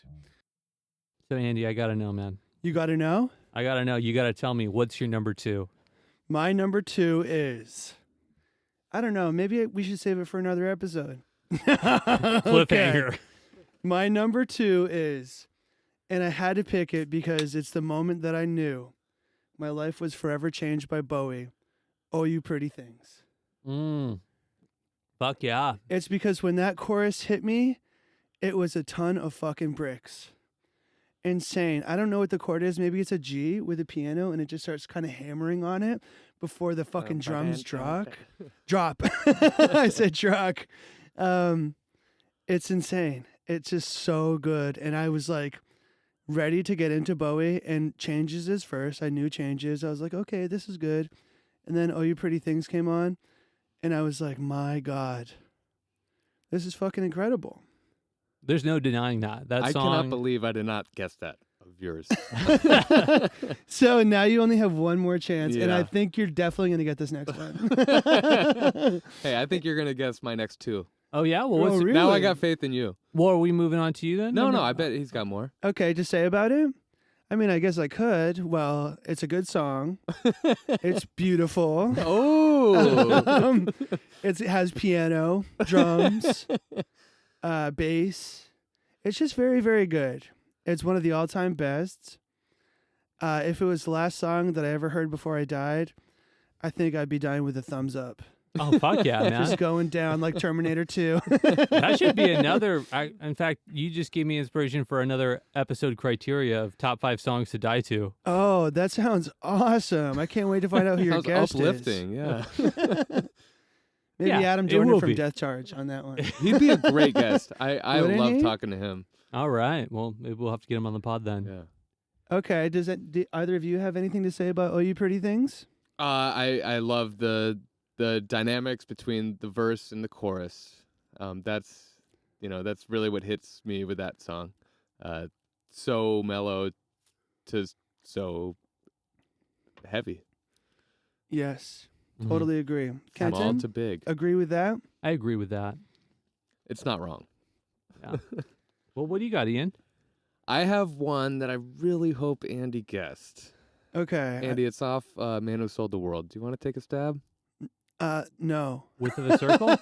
So, Andy, I got to know, man. You got to know? I got to know. You got to tell me, what's your number 2? My number 2 is, I don't know, maybe we should save it for another episode. Cliffhanger. Okay. My number 2 is, and I had to pick it because it's the moment that I knew my life was forever changed by Bowie. Oh, You Pretty Things. Fuck yeah. It's because when that chorus hit me, it was a ton of fucking bricks. Insane. I don't know what the chord is. Maybe it's a G with a piano and it just starts kind of hammering on it before the fucking drums drop. I said drock. It's insane. It's just so good. And I was like, ready to get into Bowie, and Changes is first. I knew Changes. I was like, okay, this is good. And then Oh You Pretty Things came on, and I was like, my God, this is fucking incredible. There's no denying that. That I song. cannot believe I did not guess that of yours. So now you only have one more chance, and I Yeah. think you're definitely going to get this next one. Hey, I think you're going to guess my next 2. Oh, yeah? Well, Oh, really? Now I got faith in you. Well, are we moving on to you then? No, I bet he's got more. Okay, to say about it? I mean, I guess I could. Well, it's a good song. It's beautiful. Oh. It has piano, drums, bass. It's just very, very good. It's one of the all-time bests. If it was the last song that I ever heard before I died, I think I'd be dying with a thumbs up. Oh, fuck yeah, man. Just going down like Terminator 2. That should be another. In fact, you just gave me inspiration for another episode criteria of top 5 songs to die to. Oh, that sounds awesome. I can't wait to find out who your Sounds guest uplifting, yeah. is. Maybe Yeah, Adam it Dorner will from be. Death Charge on that one. He'd be a great guest. I Wouldn't love he? talking to him. All right. Well, maybe we'll have to get him on the pod then. Yeah. Okay, do either of you have anything to say about Oh You Pretty Things? I love the dynamics between the verse and the chorus. That's really what hits me with that song. So mellow to so heavy. Yes, Mhm. totally agree. Small Kenton, to big. agree with that? I agree with that. It's not wrong. Yeah. Well, what do you got, Ian? I have one that I really hope Andy guessed. Okay. Andy, it's off Man Who Sold the World. Do you want to take a stab? No. Width of a circle?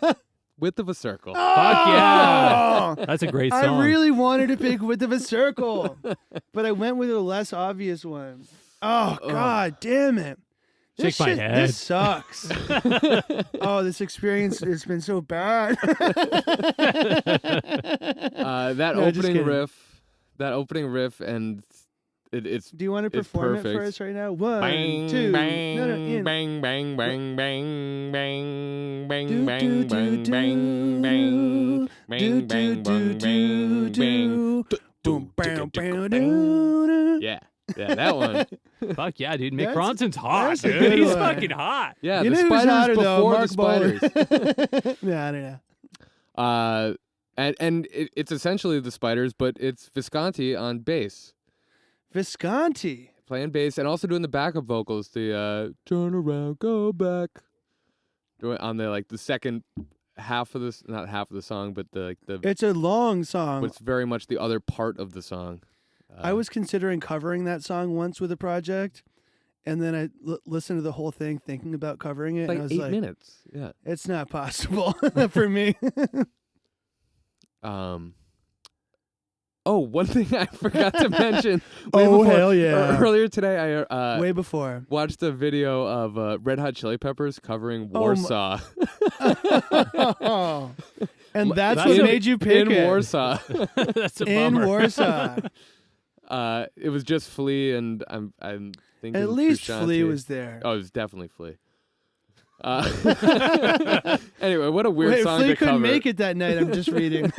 Width of a Circle. Fuck yeah. That's a great song. I really wanted to pick Width of a Circle, but I went with a less obvious one. Oh, God damn it. Shake my head. This sucks. Oh, this experience has been so bad. That No, just opening riff, and it's Do you want to it's perform it for perfect. us right now? One, bang, two, bang, no, Ian. bang, bang, bang, bang, bang, bang, Do, bang, do, bang, do, bang, do. bang, Do, bang, do, bang, do, bang, do, bang. Boom, bam, bam, do. Yeah, that one. Fuck yeah, dude. Mick That's- Ronson's hot, that's a dude. good He's one. fucking hot. Yeah, You the know who's spiders hotter, though? before Mark the Bowler. spiders. Yeah, I don't know. And it's essentially the Spiders, but it's Visconti on bass, Visconti. playing bass, and also doing the backup vocals. The turn around, go back, doing on the second half of this, not half of the song, but the It's a long song. but it's very much the other part of the song. I was considering covering that song once with a project, and then I listened to the whole thing thinking about covering it, like and I was 8 like, minutes. Yeah. it's not possible for me. Oh, one thing I forgot to mention. Oh, hell yeah. Earlier today, I Way before. watched a video of Red Hot Chili Peppers covering Oh, Warsaw. And that's That's what a- made you pick in it. Warsaw. That's a In bummer. Warsaw. It was just Flea, and I'm thinking At least Frusciante. Flea was there. Oh, it was definitely Flea. Anyway, what a weird Wait, song Flea to couldn't cover. make it that night. I'm just reading.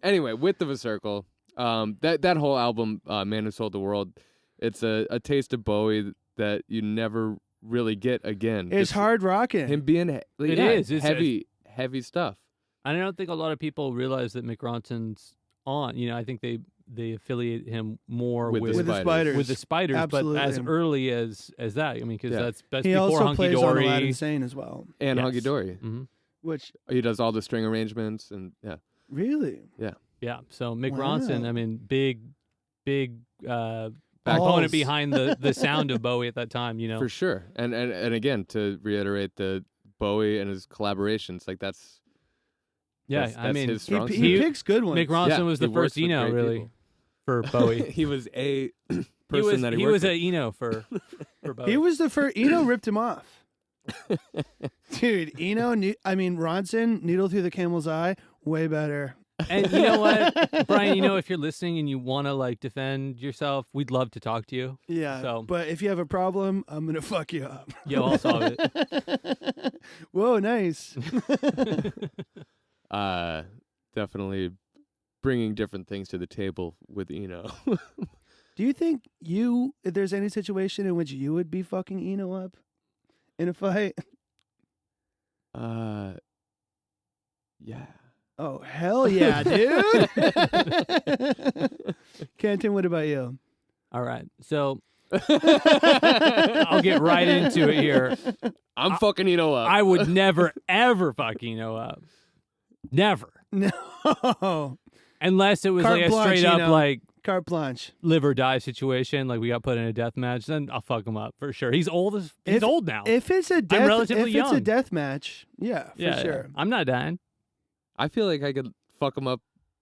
Anyway, Width of a Circle. That whole album, Man Who Sold the World, it's a taste of Bowie that you never really get again. It's Just hard rocking. him being It is. It's heavy stuff. I don't think a lot of people realize that Mick Ronson's on. I think they affiliate him more With with the with the Spiders. Spiders. with the Spiders, but as Absolutely. early as that. I mean, because Yeah. that's He before also Hunky plays on Dory. Aladdin Sane as well. And Yes. Hunky Dory. hmm Which, He does all the string arrangements, and really? Yeah. So Mick Wow. Ronson, I mean, big Balls. component behind the sound of Bowie at that time. for sure. And again, to reiterate, the Bowie and his collaborations, like that's Yeah, I mean, his He, strong he suit. He- picks good ones. Mick Ronson Yeah, was he the works first with Eno, great really, people. for Bowie. He was a person he was that he he worked was with. a Eno for Bowie. He was the first. Eno ripped him off. Dude, Ronson, Needle Through the Camel's Eye, way better. And you know what, Brian? If you're listening and you want to defend yourself, we'd love to talk to you. Yeah. So- But if you have a problem, I'm going to fuck you up. Yo, I'll solve it. Whoa, nice. Definitely bringing different things to the table with Eno. Do you think if there's any situation in which you would be fucking Eno up in a fight? Yeah. Oh, hell yeah, dude. Kenton, what about you? All right, so I'll get right into it here. I'm fucking Eno up. I would never ever fuck Eno up. Never. No. Unless it was Carte a blanche, straight up Eno. Carte blanche. live or die situation, like we got put in a death match, then I'll fuck him up for sure. He's old If- old now. If it's a death, relatively if it's a young. death match, yeah, for yeah, sure. I'm not dying. I feel like I could fuck him up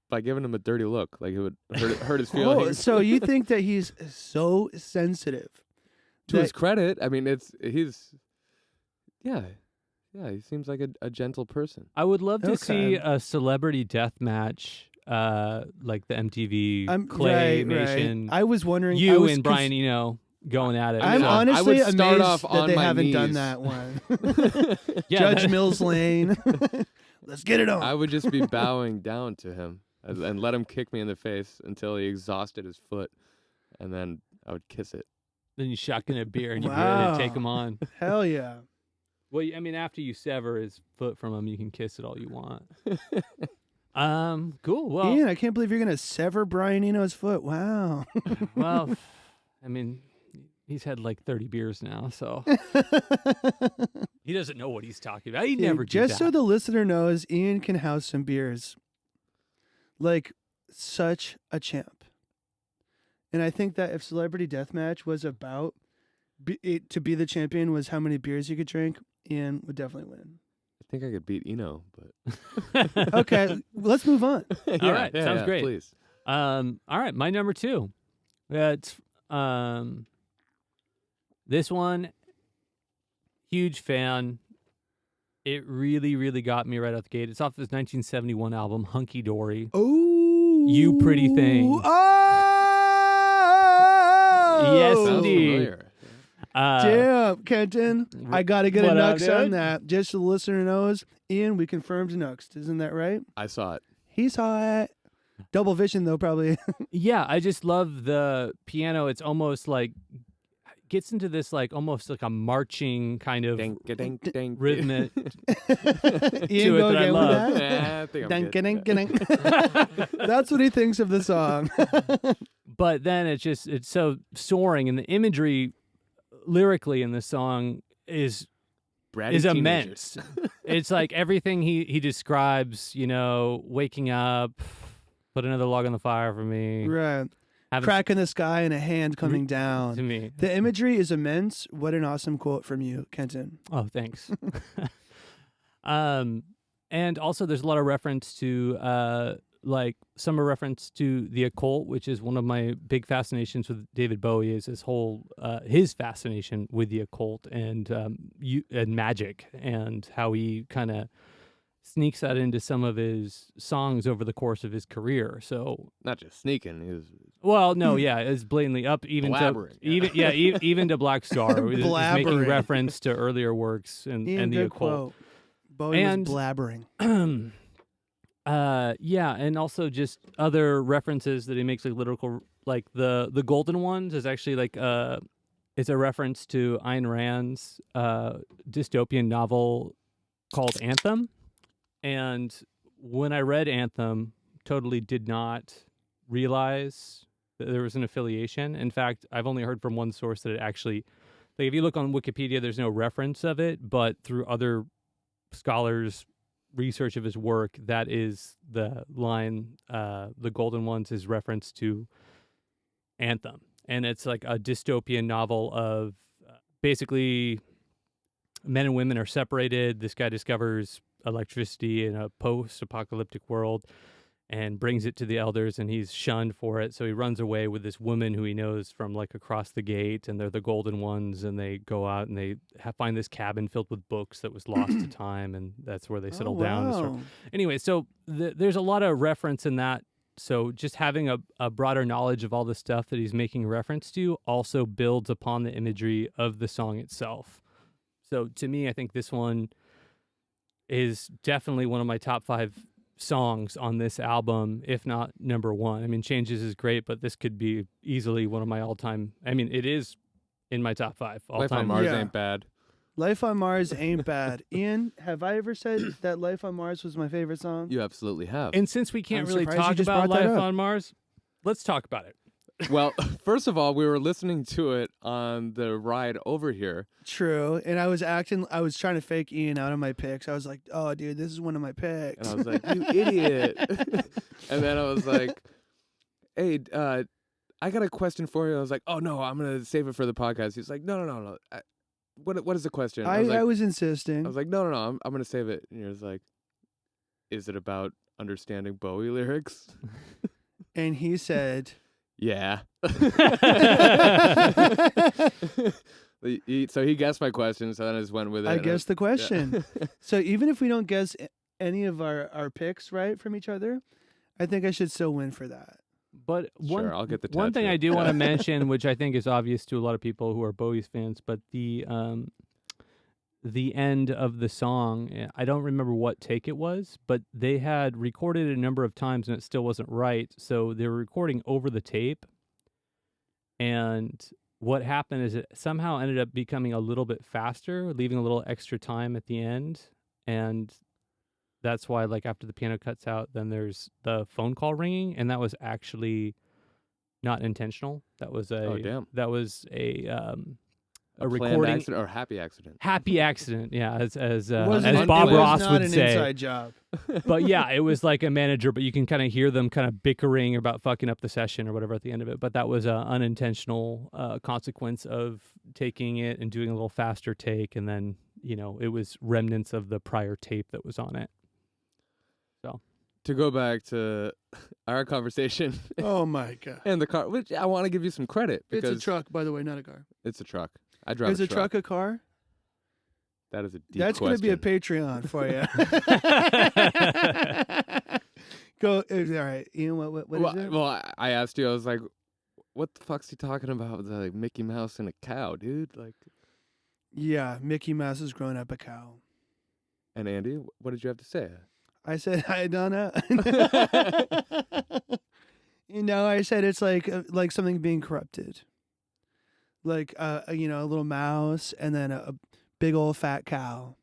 by giving him a dirty look. Like it would hurt his Oh, feelings. so you think that he's so sensitive? To his that- credit, I mean, he seems like a gentle person. I would love to see Okay. a celebrity death match, like the MTV Right. Claymation. I was wondering. I You was and Brian Eno going at it. I'm so- honestly I would start amazed off that on they my haven't done knees. that one. Yeah, Judge that- Mills Lane. Let's get it on. I would just be bowing down to him and let him kick me in the face until he exhausted his foot, and then I would kiss it. Then you shotgun a beer and you're ready to take Wow. him on. Hell yeah. Well, I mean, after you sever his foot from him, you can kiss it all you want. Cool. Well, Ian, I can't believe you're gonna sever Brian Eno's foot. Wow. well, I mean, he's had like 30 beers now, so he doesn't know what he's talking about. He Yeah, never did just so that. the listener knows, Ian can house some beers. like such a champ. And I think that if Celebrity Deathmatch was about to be the champion was how many beers you could drink, Ian would definitely win. I think I could beat Eno, but Okay, let's move on. All right, sounds great. Please. All right, my number 2. It's this one. Huge fan. It really, really got me right out the gate. It's off his 1971 album, Hunky Dory. Oh, You Pretty Thing. Oh, Yes, Sounds indeed. familiar. Damn, Kenton. I got to get What a up, nux on dude? that. Just so the listener knows, Ian, we confirmed nuxed. Isn't that right? I saw it. He saw it. Double vision, though, probably. Yeah, I just love the piano. It's almost like gets into this like almost like a marching kind of Ding, ding, ding. rhythmic Ian, to it go that I again love. with Yeah, I think I'm that. good. Ding, ding, ding. That's what he thinks of the song. But then it's so soaring, and the imagery lyrically in the song is Bratty teenagers. immense. It's like everything he describes, waking up, put another log on the fire for me. Right. having- Crack in the sky and a hand coming to down. me. The imagery is immense. What an awesome quote from you, Kenton. Oh, thanks. And also there's a lot of reference to like some reference to the occult, which is one of my big fascinations with David Bowie, is his whole his fascination with the occult and magic, and how he kind of sneaks that into some of his songs over the course of his career. So Not just sneaking. He was it's blatantly up even to Blabbering, yeah. even to Black Star, who's making Blabbering. reference to earlier works and Ian, the good occult. quote. Bowie And- was blabbering. And also just other references that he makes, like lyrical, like the golden ones is actually like it's a reference to Ayn Rand's dystopian novel called Anthem. And when I read Anthem, totally did not realize that there was an affiliation. In fact, I've only heard from one source that it actually, like if you look on Wikipedia, there's no reference of it, but through other scholars' research of his work, that is the line, the golden ones is reference to Anthem. And it's like a dystopian novel of basically men and women are separated. This guy discovers electricity in a post-apocalyptic world and brings it to the elders, and he's shunned for it. So he runs away with this woman who he knows from like across the gate, and they're the golden ones, and they go out and they find this cabin filled with books that was lost to time, and that's where they settle down. Wow. Anyway, so there's a lot of reference in that. So just having a broader knowledge of all the stuff that he's making reference to also builds upon the imagery of the song itself. So to me, I think this one is definitely one of my top 5 songs on this album, if not number 1. I mean, Changes is great, but this could be easily one of my all-time. I mean, it is in my top 5 all Life on time. Mars Yeah. ain't bad. Life on Mars ain't bad. Ian, have I ever said that Life on Mars was my favorite song? You absolutely have. And since we can't I'm really surprised you talk just about brought that Life up. on Mars, let's talk about it. Well, first of all, we were listening to it on the ride over here. True. And I was trying to fake Ian out of my picks. I was like, oh, dude, this is one of my picks. And I was like, you idiot. And then I was like, hey, I got a question for you. I was like, oh, no, I'm going to save it for the podcast. He's like, no. What is the question? I was insisting. I was like, no, I'm going to save it. And he was like, is it about understanding Bowie lyrics? And he said, Yeah. So he guessed my question, so then I just went with it. I and guessed the question. Yeah. So even if we don't guess any of our picks right from each other, I think I should still win for that. But Sure, I'll get the one thing tattoo. I do want to mention, which I think is obvious to a lot of people who are Bowie's fans, but the end of the song, I don't remember what take it was, but they had recorded it a number of times and it still wasn't right. So they were recording over the tape. And what happened is it somehow ended up becoming a little bit faster, leaving a little extra time at the end. And that's why, like, after the piano cuts out, then there's the phone call ringing, and that was actually not intentional. That was Oh, damn. a planned recording. accident or happy accident. Happy accident, yeah, as Wasn't- Bob it was Ross not would an say. inside job. But yeah, it was like a manager, but you can kind of hear them kind of bickering about fucking up the session or whatever at the end of it. But that was an unintentional consequence of taking it and doing a little faster take, and then it was remnants of the prior tape that was on it. So To go back to our conversation Oh my god. and the car, which I want to give you some credit It's because a truck, by the way, not a car. It's a truck. I drive Is a truck a car? That is a deep That's question. going to be a Patreon for you. Go. All right. Ian, what is it? Well, I asked you. I was like, "What the fuck's he talking about? Like Mickey Mouse and a cow, dude." Like, Yeah, Mickey Mouse is growing up a cow. and Andy, what did you have to say? I said, I don't know. I said it's like something being corrupted. Like a little mouse and then a big old fat cow.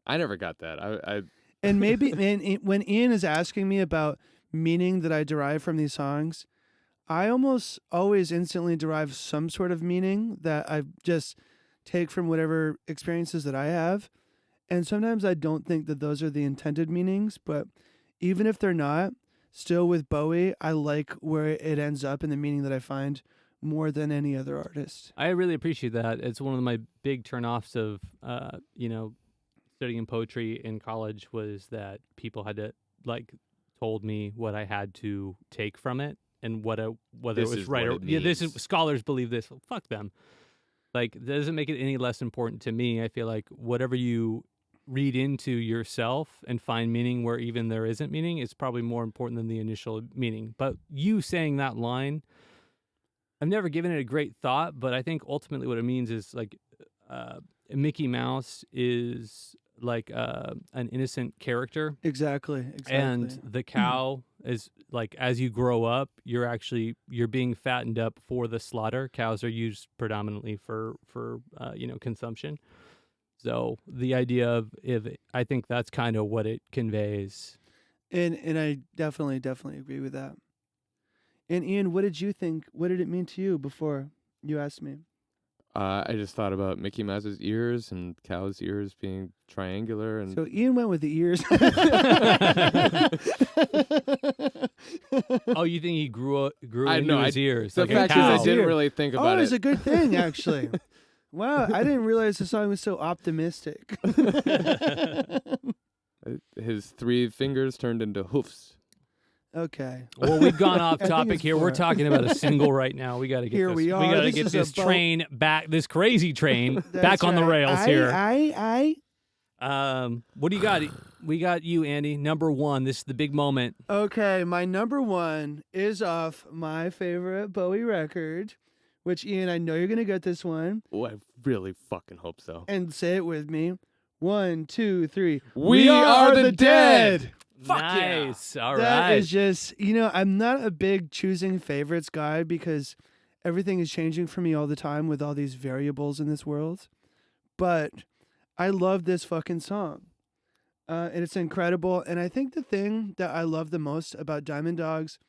I never got that. I And maybe when Ian is asking me about meaning that I derive from these songs, I almost always instantly derive some sort of meaning that I just take from whatever experiences that I have. And sometimes I don't think that those are the intended meanings, but even if they're not, still with Bowie, I like where it ends up in the meaning that I find more than any other artist. I really appreciate that. It's one of my big turnoffs of studying poetry in college was that people had to told me what I had to take from it and whether This it was is right what or it yeah. This is means. scholars believe this. Well, fuck them. Like, that doesn't make it any less important to me. I feel like whatever you read into yourself and find meaning where even there isn't meaning is probably more important than the initial meaning. But you saying that line, I've never given it a great thought, but I think ultimately what it means is Mickey Mouse is like an innocent character. Exactly. And the cow is like, as you grow up, you're being fattened up for the slaughter. Cows are used predominantly for consumption. So the idea of I think that's kind of what it conveys. And I definitely agree with that. And Ian, what did you think? What did it mean to you before you asked me? I just thought about Mickey Mouse's ears and cow's ears being triangular, and So Ian went with the ears. Oh, you think he grew I into know, his ears? the like fact a cow. is I didn't really think Oh, about it was it. a good thing, actually. Wow, I didn't realize the song was so optimistic. His 3 fingers turned into hoofs. Okay. Well, we've gone off I think topic it's here. We're 4. talking about a single right now. We got to get Here this. we are. got to This get is a this boat. train back. This crazy train back That's on the right. rails here. I. What do you got? We got you, Andy. Number 1. This is the big moment. Okay, my number 1 is off my favorite Bowie record, which, Ian, I know you're going to get this one. Oh, I really fucking hope so. And say it with me. 1, 2, 3. We are the dead! Fuck yeah. Nice. All That right. is just, I'm not a big choosing favorites guy because everything is changing for me all the time with all these variables in this world. But I love this fucking song. And it's incredible. And I think the thing that I love the most about Diamond Dogs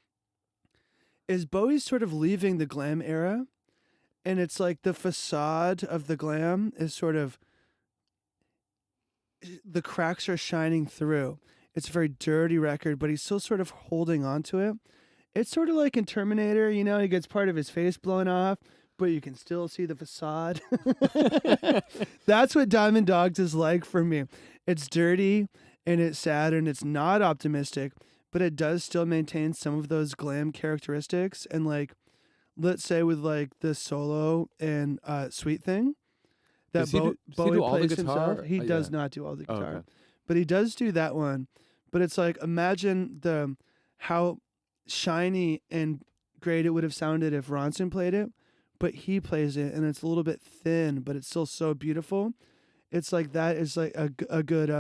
is Bowie's sort of leaving the glam era. And it's like the facade of the glam is sort of, the cracks are shining through. It's a very dirty record, but he's still sort of holding on to it. It's sort of like in Terminator, he gets part of his face blown off, but you can still see the facade. That's what Diamond Dogs is like for me. It's dirty and it's sad and it's not optimistic, but it does still maintain some of those glam characteristics. And let's say with the solo and Sweet Thing that Does he do Bowie all the plays guitar? himself. He Oh, does yeah. not do all the Oh, guitar. okay. But he does do that one. But it's like, imagine how shiny and great it would have sounded if Ronson played it, but he plays it and it's a little bit thin, but it's still so beautiful. It's like that is like a good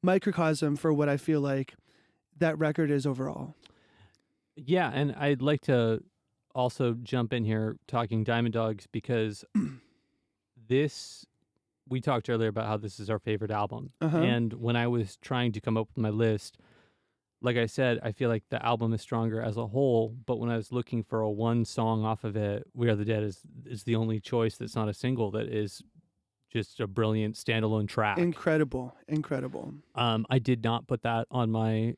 microcosm for what I feel like that record is overall. Yeah, and I'd like to also jump in here talking Diamond Dogs because we talked earlier about how this is our favorite album. Uh-huh. And when I was trying to come up with my list, like I said, I feel like the album is stronger as a whole. But when I was looking for a one song off of it, "We Are the Dead" is the only choice that's not a single that is just a brilliant standalone track. Incredible. I did not put that on my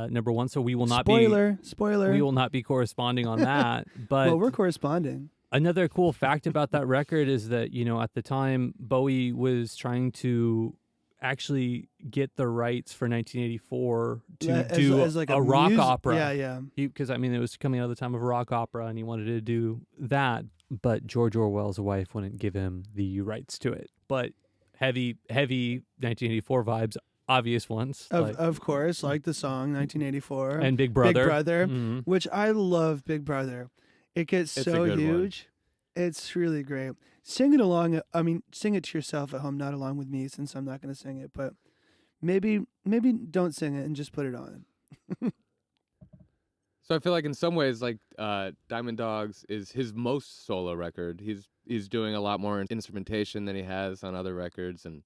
number one, so we will not Spoiler. we will not be corresponding on that. But Well, we're corresponding. another cool fact about that record is that, at the time Bowie was trying to actually get the rights for 1984 to do as like a rock opera. Yeah. Because it was coming out of the time of a rock opera, and he wanted to do that, but George Orwell's wife wouldn't give him the rights to it. But heavy 1984 vibes, obvious ones. Of course, like the song 1984 and Big Brother. Big Brother, Mhm. which I love. Big Brother, it gets It's a so good one. huge. It's really great. Sing it along. I mean, sing it to yourself at home, not along with me, since I'm not going to sing it. But maybe don't sing it and just put it on. So I feel like in some ways, like Diamond Dogs is his most solo record. He's doing a lot more instrumentation than he has on other records, and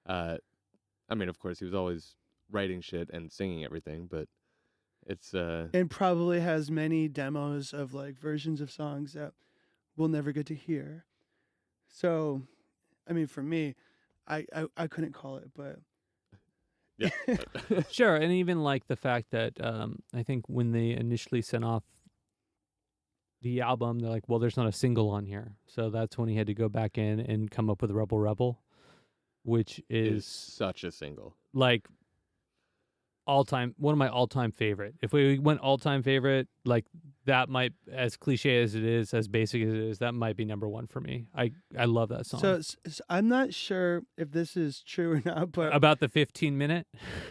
of course, he was always writing shit and singing everything, but it's And probably has many demos of like versions of songs that we'll never get to hear. So, I mean, for me, I couldn't call it, but yeah. Sure, and even like the fact that I think when they initially sent off the album, they're like, well, there's not a single on here. So that's when he had to go back in and come up with Rebel Rebel, which is is such a single. like one of my all-time favorite. If we went all-time favorite, like that might, as cliche as it is, as basic as it is, that might be number one for me. I love that song. so I'm not sure if this is true or not, but About the 15-minute?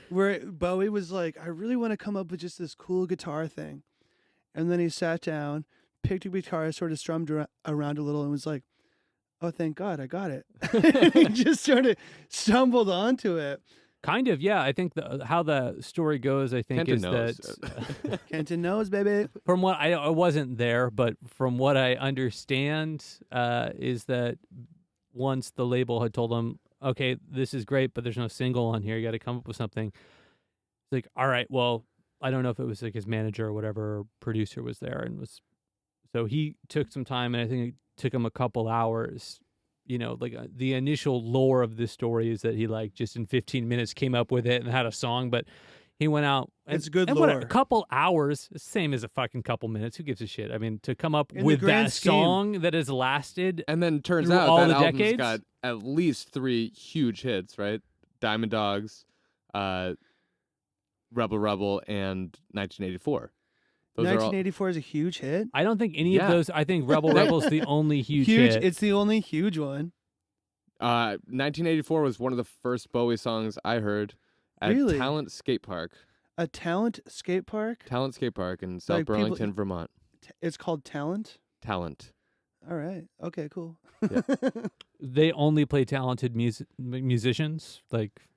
where Bowie was like, I really want to come up with just this cool guitar thing. And then he sat down, picked a guitar, sort of strummed around a little, and was like, oh, thank God, I got it. He just sort of stumbled onto it. Kind of, yeah. I think how the story goes, I think, Kenton is knows. that Kenton knows, baby. from what I wasn't there, but from what I understand, is that once the label had told him, okay, this is great, but there's no single on here, you got to come up with something. It's like, all right, well, I don't know if it was like his manager or whatever producer was there, so he took some time, and I think it took him a couple hours. The initial lore of this story is that he just in 15 minutes came up with it and had a song, but he went out. It's good and lore. What, a couple hours, same as a fucking couple minutes. Who gives a shit? I mean, to come up In the with grand that scheme. song that has lasted. And then turns Through out all that the album's decades? got at least 3 huge hits, right? Diamond Dogs, Rebel Rebel, and 1984. Those are all 1984 is a huge hit. I don't think any of Yeah. those. I think Rebel Rebel's the only huge hit. It's the only huge one. 1984 was one of the first Bowie songs I heard at Really? Talent Skate Park. A Talent skate park. Talent Skate Park in South Like people- Burlington, Vermont. It's called Talent. Talent. All right. Okay. Cool. They only play talented musicians.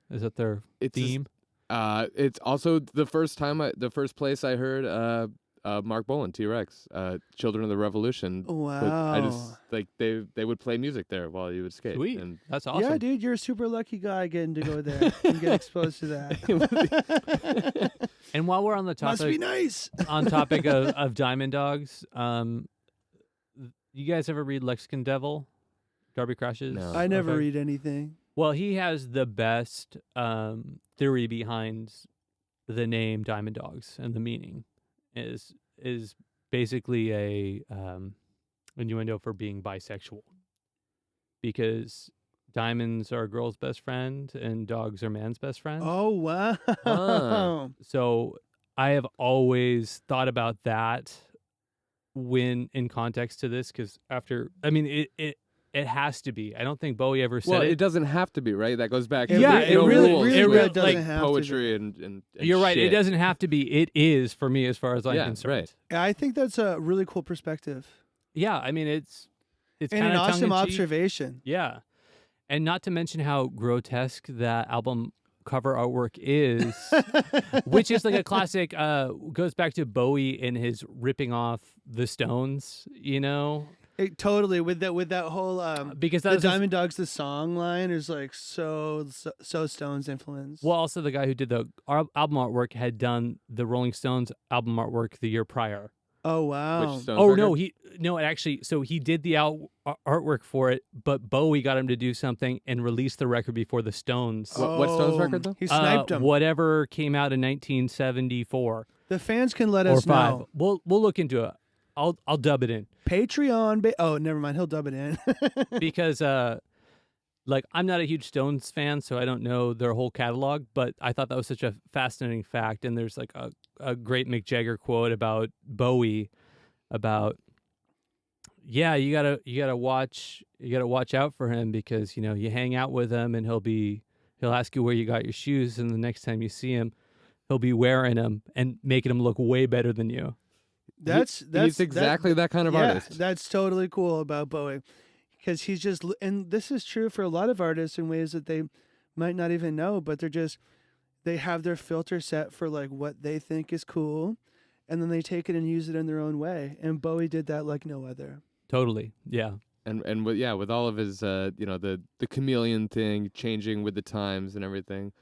Is that their It's a- theme? It's also the first place I heard Mark Bolan, T-Rex, Children of the Revolution. Wow. I just they would play music there while you would skate. Sweet. And That's awesome. Yeah, dude, you're a super lucky guy getting to go there and get exposed to that. And while we're on the Must be topic, nice. of Diamond Dogs, you guys ever read Lexicon Devil? Darby Crash's? No. I never Okay. read anything. Well, he has the best theory behind the name Diamond Dogs, and the meaning is basically a innuendo for being bisexual, because diamonds are a girl's best friend and dogs are man's best friend. Oh wow. So I have always thought about that when in context to this, because it has to be. I don't think Bowie ever said well, it. it doesn't have to be, right? That goes back. It to re- no it really- rules it with, really doesn't like, have to be. poetry and You're right. It shit. doesn't have to be. It is for me, as far as I'm Yeah, concerned. right. Yeah, I think that's a really cool perspective Yeah, I mean it's and kind an of awesome tongue-in-cheek. observation. Yeah, and not to mention how grotesque that album cover artwork is, which is like a classic. Goes back to Bowie and his ripping off the Stones. Totally with that whole because the that's Diamond Dogs the song line is like so Stones influence. well, also the guy who did the album artwork had done the Rolling Stones album artwork the year prior. Oh wow. Which Stones Oh record? no, actually, so he did the artwork for it, but Bowie got him to do something and release the record before the Stones. What Stones record, though? He sniped him. Whatever came out in 1974 The fans can let or us 5. know. We'll look into it. I'll dub it in Patreon. Oh, never mind. He'll dub it in. because like I'm not a huge Stones fan, so I don't know their whole catalog, but I thought that was such a fascinating fact. And there's like a great Mick Jagger quote about Bowie about you gotta watch out for him because you hang out with him and he'll ask you where you got your shoes, and the next time you see him he'll be wearing them and making them look way better than you. That's He's exactly that kind of yeah, artist. That's totally cool about Bowie, because he's just, and this is true for a lot of artists in ways that they might not even know, but they have their filter set for like what they think is cool, and then they take it and use it in their own way. And Bowie did that like no other. Totally, yeah. And with all of his the chameleon thing, changing with the times and everything.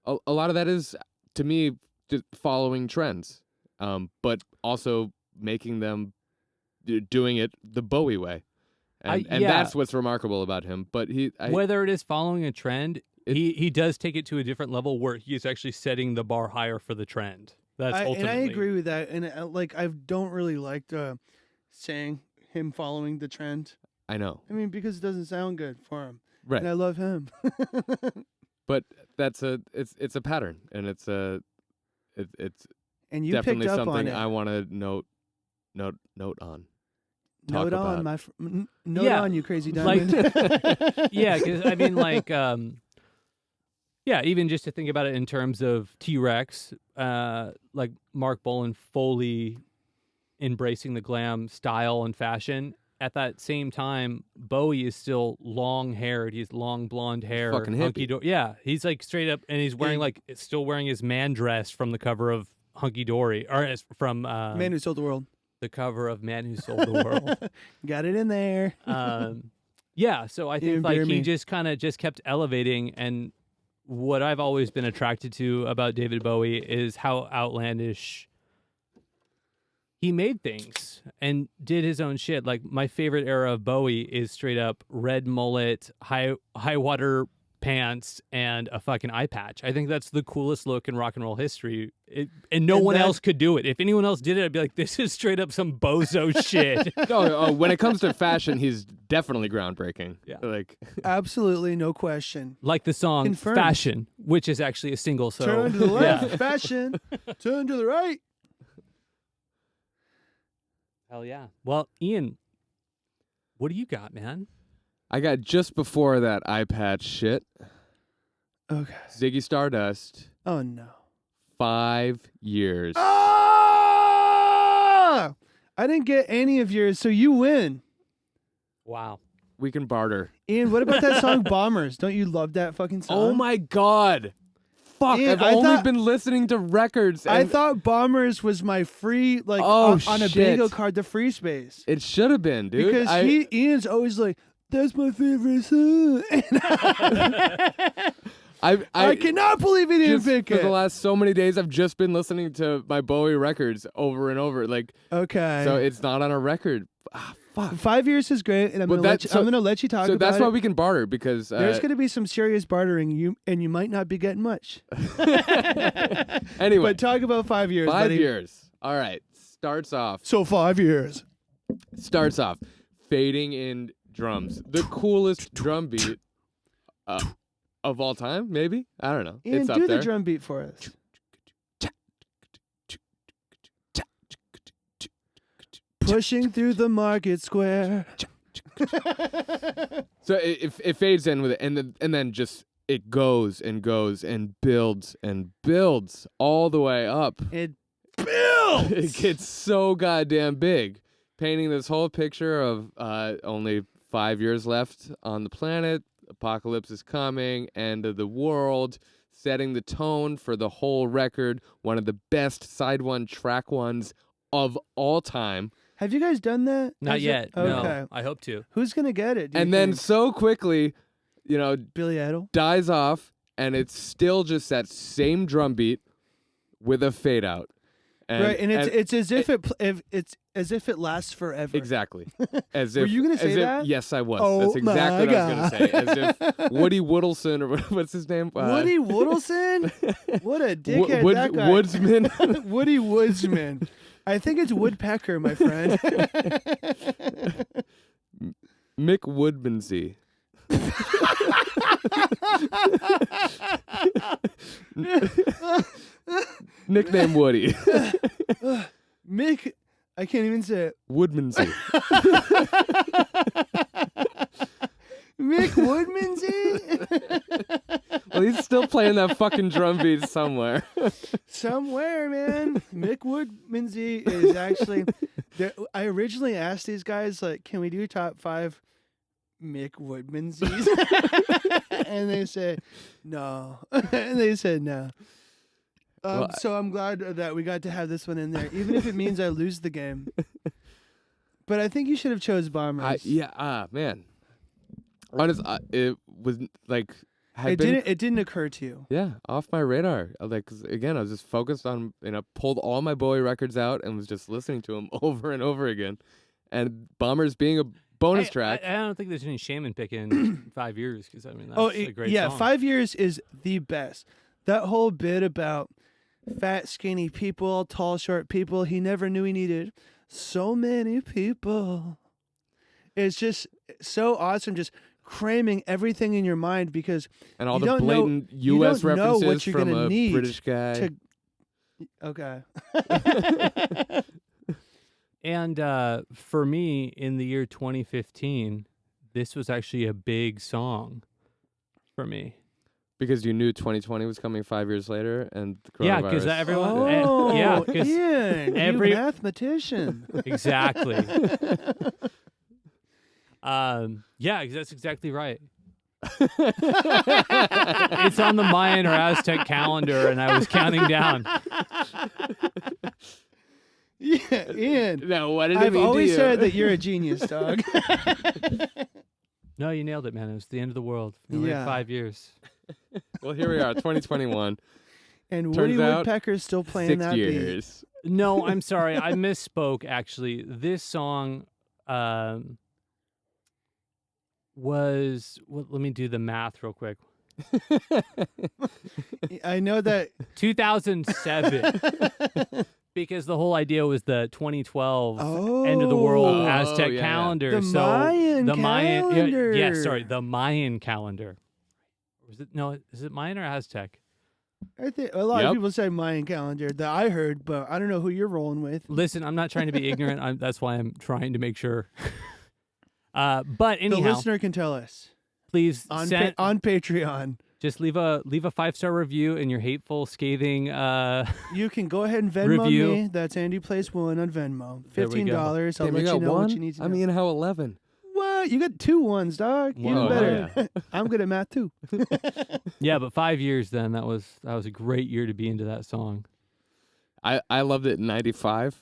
A lot of that is, to me, just following trends, but also making them doing it the Bowie way, and that's what's remarkable about him. But whether it is following a trend, he does take it to a different level where he is actually setting the bar higher for the trend. That's ultimately. And I agree with that. And I don't really like saying him following the trend. I know. I mean, because it doesn't sound good for him. Right. And I love him. But it's a pattern, and it's and you definitely picked up something on it. I want to note on. Note about. on note Yeah, on you crazy like- diamond. Yeah, because I mean, like, even just to think about it in terms of T-Rex, like Mark Bolan fully embracing the glam style and fashion. At that same time, Bowie is still long-haired. He's long blonde hair, Fucking hippie. Yeah, he's like straight up, and he's wearing still wearing his man dress from the cover of Hunky Dory, or from Man Who Sold the World. the cover of Man Who Sold the World. Got it in there. Yeah, so I think like he just kind of kept elevating, and what I've always been attracted to about David Bowie is how outlandish he made things and did his own shit. Like my favorite era of Bowie is straight up red mullet, high water pants, and a fucking eye patch. I think that's the coolest look in rock and roll history. And no one else could do it. If anyone else did it, I'd be like, this is straight up some bozo shit. No, when it comes to fashion, he's definitely groundbreaking. Yeah. Like Absolutely, no question. Like the song Confirmed. Fashion, which is actually a single. So Turn to the left, yeah. fashion. Turn to the right. Hell yeah. Well, Ian, what do you got, man? I got just before that eye patch shit. Okay. Ziggy Stardust, Oh no. 5 years. Ah! I didn't get any of yours, so you win. Wow. We can barter. Ian, what about that song Bombers? Don't you love that fucking song? Oh my god. Fuck, Ian, I've I only thought- been listening to records. I and thought Bombers was my free, like, Oh, on a shit. bingo card, the free space. It should have been, dude. Because Ian's always like, that's my favorite song. I cannot believe he didn't just pick for it. the last so many days, I've just been listening to my Bowie records over and over. Like, Okay. so it's not on a record. Fuck. 5 years is great, and I'm Well, gonna let that- you, so- I'm gonna let you talk So about that's why it. we can barter, because There's gonna be some serious bartering, and you might not be getting much. anyway, But talk about 5 years, 5 buddy. years. All right. Starts off So 5 years. fading in drums. The coolest drum beat of all time, maybe? I don't know. Ian, It's up do there. the drum beat for us. Pushing through the market square. So it fades in with it, and then just it goes and goes and builds all the way up. It builds. It gets so goddamn big, painting this whole picture of only 5 years left on the planet. Apocalypse is coming, end of the world, setting the tone for the whole record. One of the best side one track ones of all time. Have you guys done that? Not Has it- yet. Okay. No, I hope to. Who's gonna get it? do you And then think? so quickly, Billy Idol. dies off, and it's still just that same drum beat with a fade out. Right, and it's as if it's as if it lasts forever. Exactly. As Were if you gonna say as if, that? Yes, I was. Oh That's exactly my what I was gonna say. As if Woody Woodleston or what's his name? Woody Woodleston? What a dickhead that guy. Woodsman. Woody Woodsman. I think it's Woodpecker, my friend. Mick Woodmansey. Nickname Woody. Mick, I can't even say it. Woodmansey. Mick Woodmansey? Well, he's still playing that fucking drum beat somewhere. Somewhere, man. Mick Woodmansey is actually. I originally asked these guys, like, can we do top 5 Mick Woodmanseys? And they said no. And they said no. So I'm glad that we got to have this one in there, even if it means I lose the game. But I think you should have chose Bombers. Man. Honest, it was like It didn't occur to you. Yeah, off my radar. Like 'cause again, I was just focused on pulled all my Bowie records out and was just listening to them over and over again. And Bombers being a bonus track. I don't think there's any shame in picking 5 years because I mean that's a great song. 5 years is the best. That whole bit about fat, skinny people, tall, short people. He never knew he needed so many people. It's just so awesome, just cramming everything in your mind because and all you the don't blatant know, you U.S. don't know references what you're from gonna a need British guy. Okay. And for me, in the year 2015, this was actually a big song for me. Because you knew 2020 was coming 5 years later, and the coronavirus. Yeah, because everyone. Oh, yeah, because Ian, every you mathematician. exactly. Yeah, that's exactly right. It's on the Mayan or Aztec calendar, and I was counting down. Yeah, Ian. No, what did it I've mean to always you? said that you're a genius, dog. No, you nailed it, man. It was the end of the world. We only had Yeah. 5 years. Well, here we are, 2021. And Turns Woody out, Woodpecker's still playing 6 that beat. years. No, I'm sorry. I misspoke, actually. This song was... Well, let me do the math real quick. I know that 2007. Because the whole idea was the 2012 end of the world Aztec yeah. calendar. The so Mayan the Mayan, calendar. yeah, sorry, the Mayan calendar. Was it is it Mayan or Aztec? I think a lot Yep. of people say Mayan calendar that I heard, but I don't know who you're rolling with. Listen, I'm not trying to be ignorant. That's why I'm trying to make sure. But The anyhow, listener can tell us please on send, on Patreon. just leave a 5-star review in your hateful, scathing. You can go ahead and Venmo Review. me. That's Andy Plays One on Venmo. There we go. $15. I'll Damn, let you you got know one? what you need to know. I mean, how 11? What? You got 2 ones, dog. Even Whoa. better. I'm good at math too. Yeah, but 5 years then. That was a great year to be into that song. I loved it in 95.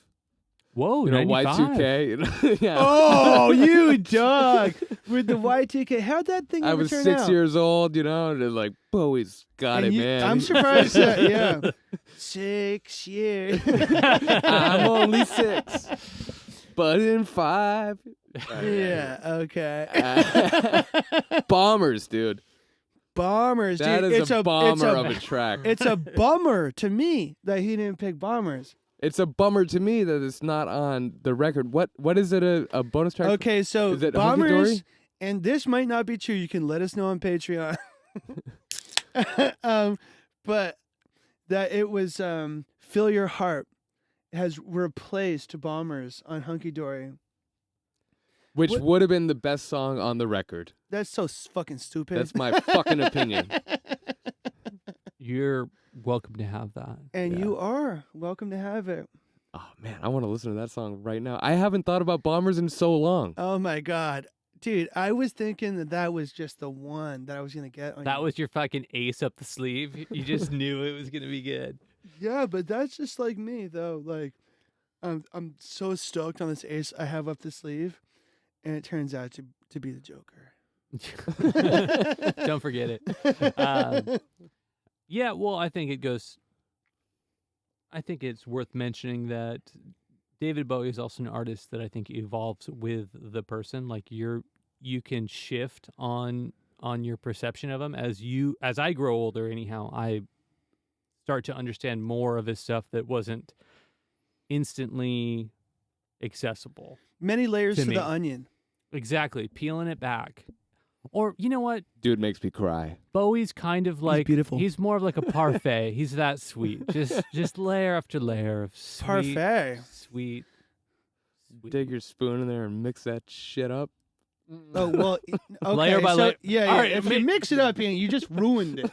Whoa, You know, 95. Y2K. You know? Yeah. Oh, you dog. With the Y2K. How'd that thing I ever was turn 6 out? years old, and like, Bowie's got And it, you- man. I'm surprised that, yeah. 6 years. I'm only 6, but in 5. Yeah, okay. Bombers, dude. Bombers, That dude. is It's a bomber it's of a track. It's a bummer to me that he didn't pick Bombers. It's a bummer to me that it's not on the record. What is it, a bonus track? Okay, so Is it Hunky Dory? Bombers, and this might not be true. You can let us know on Patreon. But that it was Fill Your Heart has replaced Bombers on Hunky Dory. Which What- would have been the best song on the record. That's so fucking stupid. That's my fucking opinion. You're welcome to have that. And Yeah. you are welcome to have it. Oh, man, I want to listen to that song right now. I haven't thought about Bombers in so long. Oh my god, dude! I was thinking that was just the one that I was gonna get. On That you. was your fucking ace up the sleeve. You just knew it was gonna be good. Yeah, but that's just like me though. Like, I'm so stoked on this ace I have up the sleeve, and it turns out to be the Joker. Don't forget it. Yeah, well, I think it's worth mentioning that David Bowie is also an artist that I think evolves with the person. Like you can shift on your perception of him as I grow older. Anyhow, I start to understand more of his stuff that wasn't instantly accessible. Many layers to me. the onion. Exactly, peeling it back. Or you know what? Dude makes me cry. Bowie's kind of like beautiful. He's more of like a parfait. He's that sweet. Just layer after layer of sweet, Parfait. Sweet. Dig your spoon in there and mix that shit up. Oh well, okay. Layer by layer. Yeah, All right, if you mix it up, Ian, you just ruined it.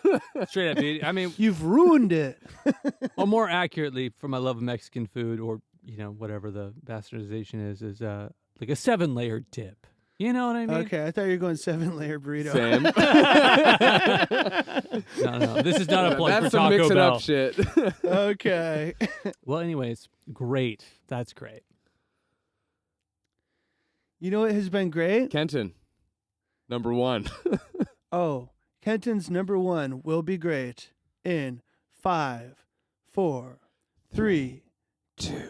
Straight up, dude. I mean, You've ruined it. or more accurately, for my love of Mexican food, or whatever the bastardization is like a 7-layer dip. You know what I mean? Okay, I thought you were going 7-layer burrito. Same. No. This is not a plug That's for some Taco mix it Bell. up shit. Okay. Well, anyways, great. That's great. You know what has been great? Kenton, number 1. Oh, Kenton's number 1 will be great in 5, 4, 3, 2.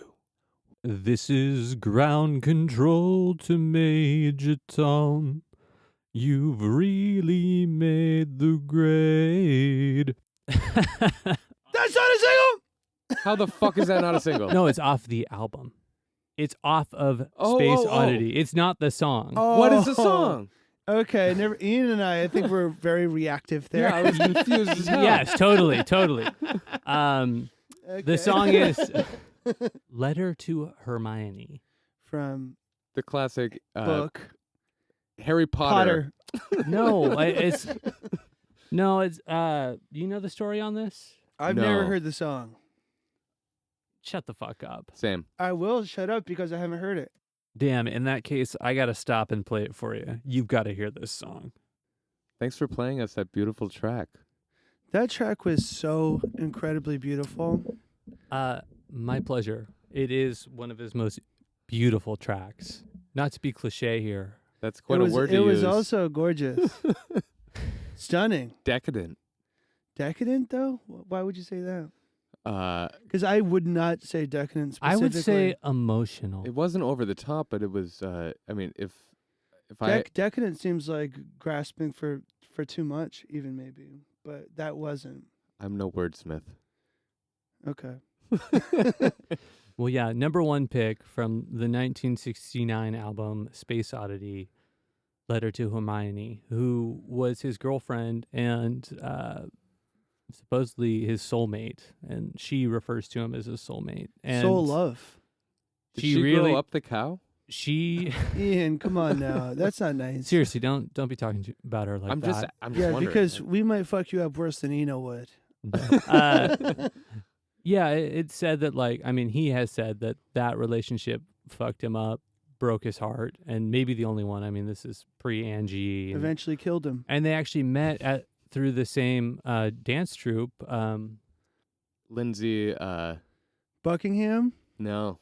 This is ground control to Major Tom. You've really made the grade. That's not a single. How the fuck is that not a single? No, it's off the album. It's off of Space oh. Oddity. It's not the song. What is the song? Okay, Ian and I think we're very reactive there. Yeah, I was confused as hell. Yes, totally. Okay. The song is Letter to Hermione. From The classic book Harry Potter. No, it's you know the story on this? I've No. never heard the song. Shut the fuck up. Same. I will shut up because I haven't heard it. Damn, in that case, I got to stop and play it for you. You've got to hear this song. Thanks for playing us that beautiful track. That track was so incredibly beautiful. My pleasure. It is one of his most beautiful tracks. Not to be cliche here. That's quite a word to It was use. also gorgeous. Stunning. Decadent. Decadent, though? Why would you say that? Uh, Because I would not say decadent I specifically. would say emotional. it wasn't over the top, but it was. I mean, if I Decadent seems like grasping for too much, even maybe. But that wasn't. I'm no wordsmith. Okay. Well, yeah, number 1 pick from the 1969 album Space Oddity, Letter to Hermione, who was his girlfriend and supposedly his soulmate, and she refers to him as his soulmate. And Soul love. Did she really grow up the cow? She Ian, come on now. That's not nice. seriously don't be talking about her like I'm that. just Yeah, wondering. because we might fuck you up worse than Eno would. Yeah, it said that, like, I mean, he has said that relationship fucked him up, broke his heart, and maybe the only one. I mean, this is pre-Angie. Eventually killed him. And they actually met through the same dance troupe. Lindsay. Buckingham? No.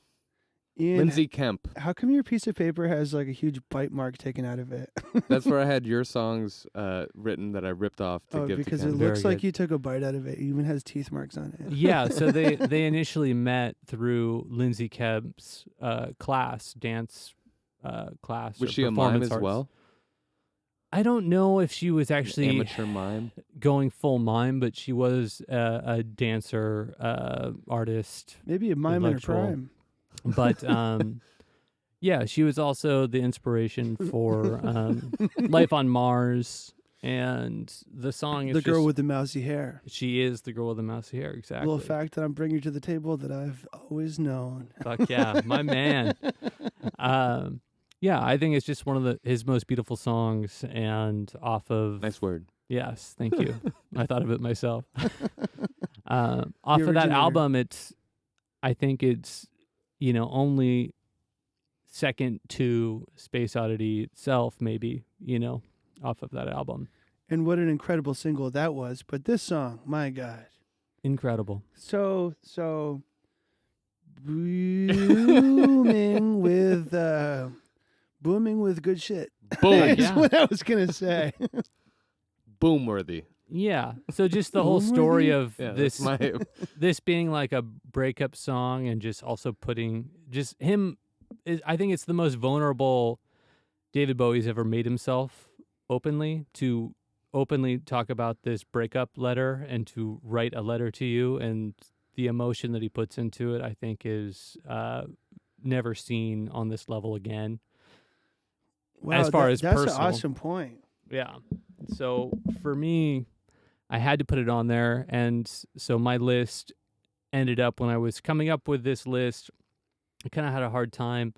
Ian, Lindsay Kemp. how come your piece of paper has like a huge bite mark taken out of it? That's where I had your songs written that I ripped off to give because to it Ken. looks Very like good. you took a bite out of it. It even has teeth marks on it. Yeah, so they initially met through Lindsay Kemp's dance class. Was or she a mime performance as arts. well? I don't know if she was actually Amateur mime. going full mime, but she was a dancer, artist. Maybe a mime in her Intellectual. prime. But yeah, she was also the inspiration for Life on Mars, and the song is The girl just- with the mousy hair. She is the girl with the mousy hair, exactly. Little fact that I'm bringing to the table that I've always known. Fuck yeah, my man. Yeah, I think it's just one of his most beautiful songs, and off of Nice word. Yes, thank you. I thought of it myself. Off The of that originator. album, I think it's only second to Space Oddity itself, maybe, off of that album. And what an incredible single that was. But this song, my God. Incredible. So booming with good shit. Boom. That's Yeah. what I was gonna say. Boom worthy. Yeah. So just the whole story of Yeah, this that's my this being like a breakup song and just also putting just him I think it's the most vulnerable David Bowie's ever made himself openly to openly talk about this breakup letter and to write a letter to you, and the emotion that he puts into it I think is never seen on this level again. Wow, As far as that's personal. an awesome point. Yeah. So for me, I had to put it on there. And so my list ended up, when I was coming up with this list, I kind of had a hard time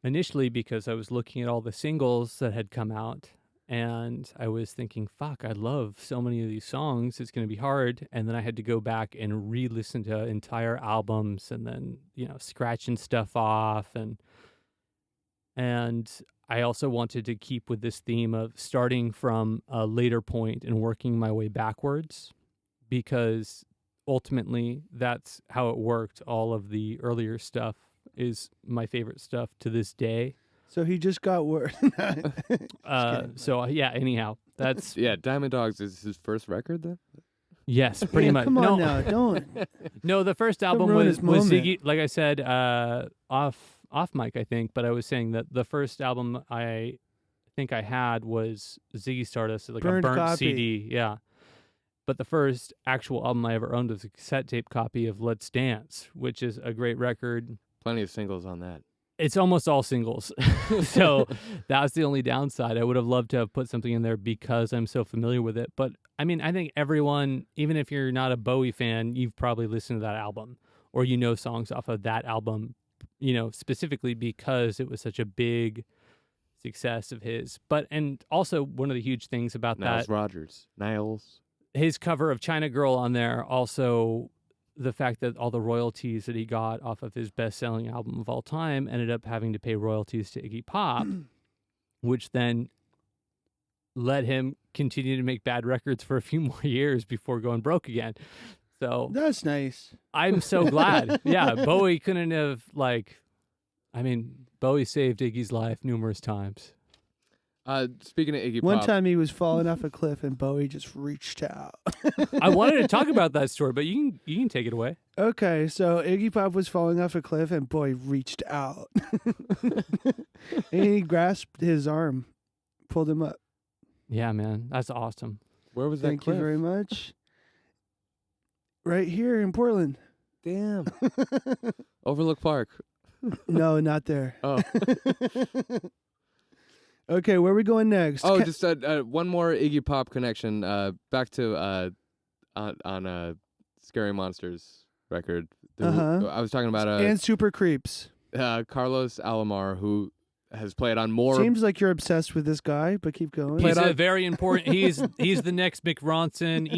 initially because I was looking at all the singles that had come out. And I was thinking, fuck, I love so many of these songs. It's going to be hard. And then I had to go back and re-listen to entire albums and then, scratching stuff off. And I also wanted to keep with this theme of starting from a later point and working my way backwards, because ultimately that's how it worked. All of the earlier stuff is my favorite stuff to this day. So he just got word. Anyhow, that's yeah. Diamond Dogs is his first record then. yes, pretty Yeah, much. Come no, on now, don't. no, the first album ruin was his moment. Ziggy, like I said, off mic, I think, but I was saying that the first album I think I had was Ziggy Stardust, like Burned a burnt copy. CD, yeah. But the first actual album I ever owned was a cassette tape copy of Let's Dance, which is a great record. Plenty of singles on that. It's almost all singles. So that was the only downside. I would have loved to have put something in there because I'm so familiar with it. But I mean, I think everyone, even if you're not a Bowie fan, you've probably listened to that album, or songs off of that album, specifically because it was such a big success of his. But, and also one of the huge things about Niles that, Rodgers. Niles. his cover of China Girl on there, also the fact that all the royalties that he got off of his best-selling album of all time ended up having to pay royalties to Iggy Pop, which then let him continue to make bad records for a few more years before going broke again. So That's nice. I'm so glad. Yeah, Bowie couldn't have, Bowie saved Iggy's life numerous times. Speaking of Iggy One Pop, time he was falling off a cliff and Bowie just reached out. I wanted to talk about that story, but you can take it away. Okay, so Iggy Pop was falling off a cliff and Bowie reached out. And he grasped his arm, pulled him up. Yeah, man, that's awesome. where was that Thank cliff? you very much. Right here in Portland. Damn. Overlook Park. No, not there. Oh. Okay, where are we going next? Oh, just one more Iggy Pop connection. Back to on Scary Monsters record. I was talking about and Super Creeps. Carlos Alomar, who has played on more. Seems like you're obsessed with this guy, but keep going. He's a very important. He's the next Mick Ronson,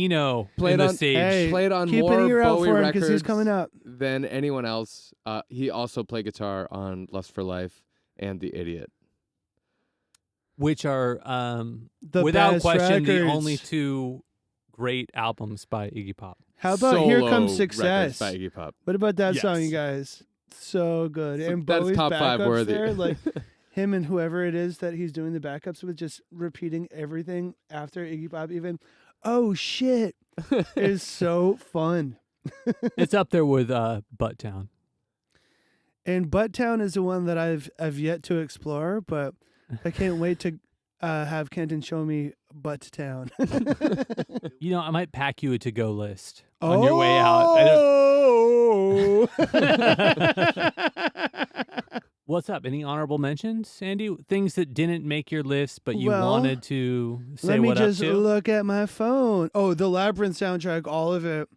Played in the on- stage. Hey, played on keep more an ear out Bowie for him records because he's coming up. than anyone else. He also played guitar on Lust for Life and The Idiot. Which are The without best question the records. only two great albums by Iggy Pop. How about Here Solo Comes records Success? by Iggy Pop. What about that Yes. song, you guys? So good. So And that's Bowie's top five backups worthy. there, like him and whoever it is that he's doing the backups with, just repeating everything after Iggy Pop. Even, oh shit, is so fun. It's up there with Butttown. And Butttown is the one that I've yet to explore, but I can't wait to have Kenton show me Butttown. I might pack you a to-go list on your way out. I don't- What's up? Any honorable mentions, Sandy? Things that didn't make your list, but you Well, wanted to say Let me what just up to? look at my phone. Oh, the Labyrinth soundtrack, all of it.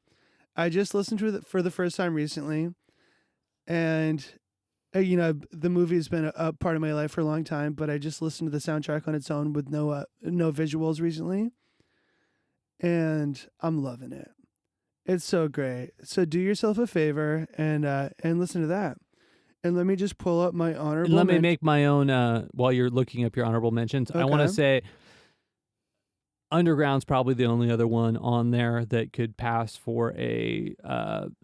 I just listened to it for the first time recently. And, the movie's been a part of my life for a long time, but I just listened to the soundtrack on its own with no visuals recently. And I'm loving it. It's so great. So do yourself a favor and listen to that. And let me just pull up my honorable And let me make my own, while you're looking up your honorable mentions, I want to Okay. say Underground's probably the only other one on there that could pass for a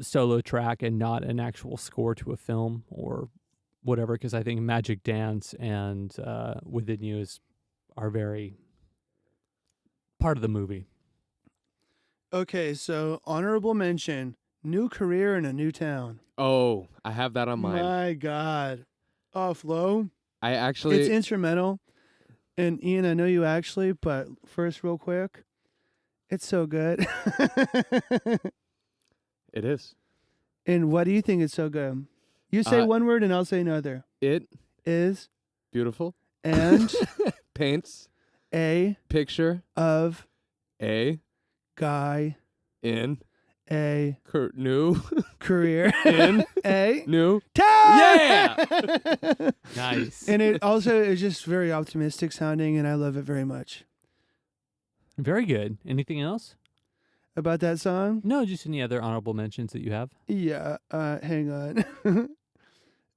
solo track and not an actual score to a film or whatever, because I think Magic Dance and Within You are very part of the movie. Okay, so honorable mention, new career in a new town. Oh, I have that on mine. My God. Oh, Flo. I actually... It's instrumental. And Ian, I know you actually, but first, real quick, it's so good. It is. And why do you think it's so good? You say one word and I'll say another. It is beautiful and paints a picture of a guy in a new career in a new town. Yeah. Nice. And it also is just very optimistic sounding, and I love it very much. Very good. Anything else? About that song? No, just any other honorable mentions that you have. Yeah, hang on.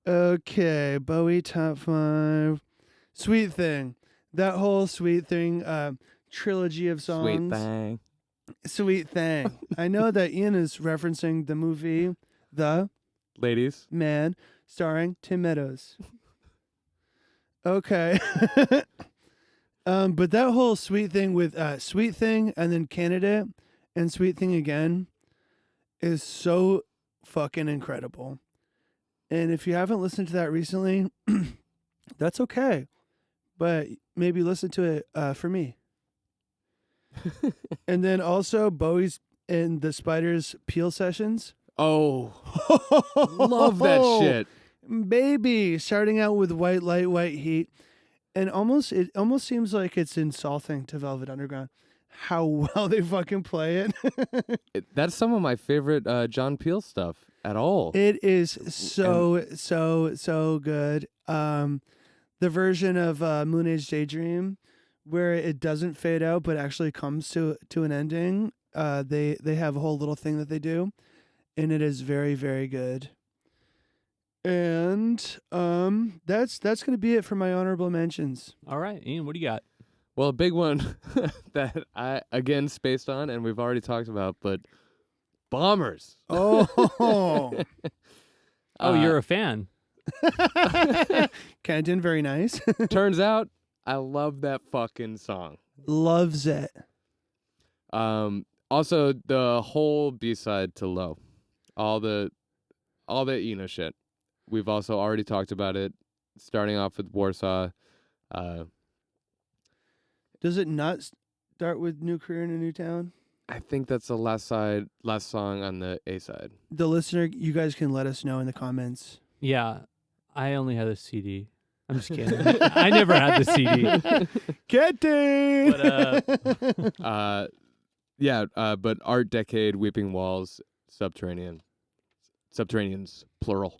Okay, Bowie top 5. Sweet Thing. That whole Sweet Thing trilogy of songs. Sweet thing. Sweet Thing. I know that Ian is referencing the movie The Ladies. Man, starring Tim Meadows. Okay. But that whole Sweet Thing with Sweet Thing and then Candidate and Sweet Thing again is so fucking incredible. And if you haven't listened to that recently, that's okay. But maybe listen to it for me. And then also Bowie's and the Spiders Peel Sessions. Oh, love that shit. Baby, starting out with White Light, White Heat. And it almost seems like it's insulting to Velvet Underground how well they fucking play it. That's some of my favorite John Peel stuff at all. It is so good. The version of Moon Age Daydream where it doesn't fade out but actually comes to an ending. They have a whole little thing that they do, and it is very, very good. And that's going to be it for my honorable mentions. All right, Ian, what do you got? Well, a big one that I, again, spaced on, and we've already talked about, but Bombers. Oh. You're a fan. Canton, very nice. Turns out I love that fucking song. Loves it. Also, the whole B-side to Low. All the Eno shit. We've also already talked about it, starting off with Warsaw. Does it not start with New Career in a New Town? I think that's the last song on the A side. The listener, you guys can let us know in the comments. Yeah, I only had a CD. I'm just kidding. I never had the CD. Kitty! But Art Decade, Weeping Walls, Subterraneans, plural.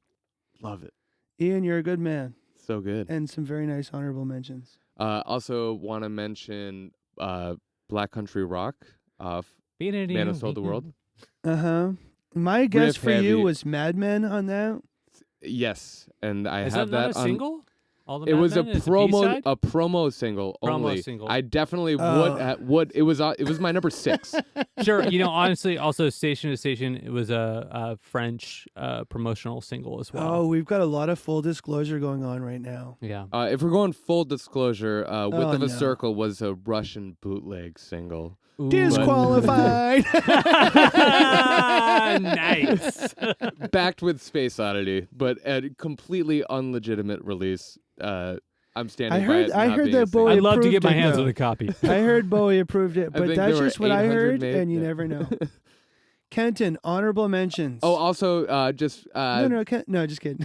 Love it. Ian, you're a good man. So good. And some very nice honorable mentions. Also want to mention Black Country Rock off Man Who Sold the World. Uh-huh. My guess for heavy. you was Mad Men on that. Yes, and I Is have that not that a on. single? All the It Mad was a Men? It's promo, B-side? a promo single only. single. I definitely would. It was my number 6. Sure. Honestly, also Station to Station, it was a French promotional single as well. Oh, we've got a lot of full disclosure going on right now. Yeah. If we're going full disclosure, Width of a no. Circle was a Russian bootleg single. Disqualified. Nice. Backed with Space Oddity, but a completely unlegitimate release. I'm standing by it. I not heard being a that Bowie single. I'd love to get my approved it, hands though. on a copy. I heard Bowie approved it, but think that's there were just what I 800 heard, made, and you yeah. never know. Kenton, honorable mentions. Oh, also, just no, just kidding.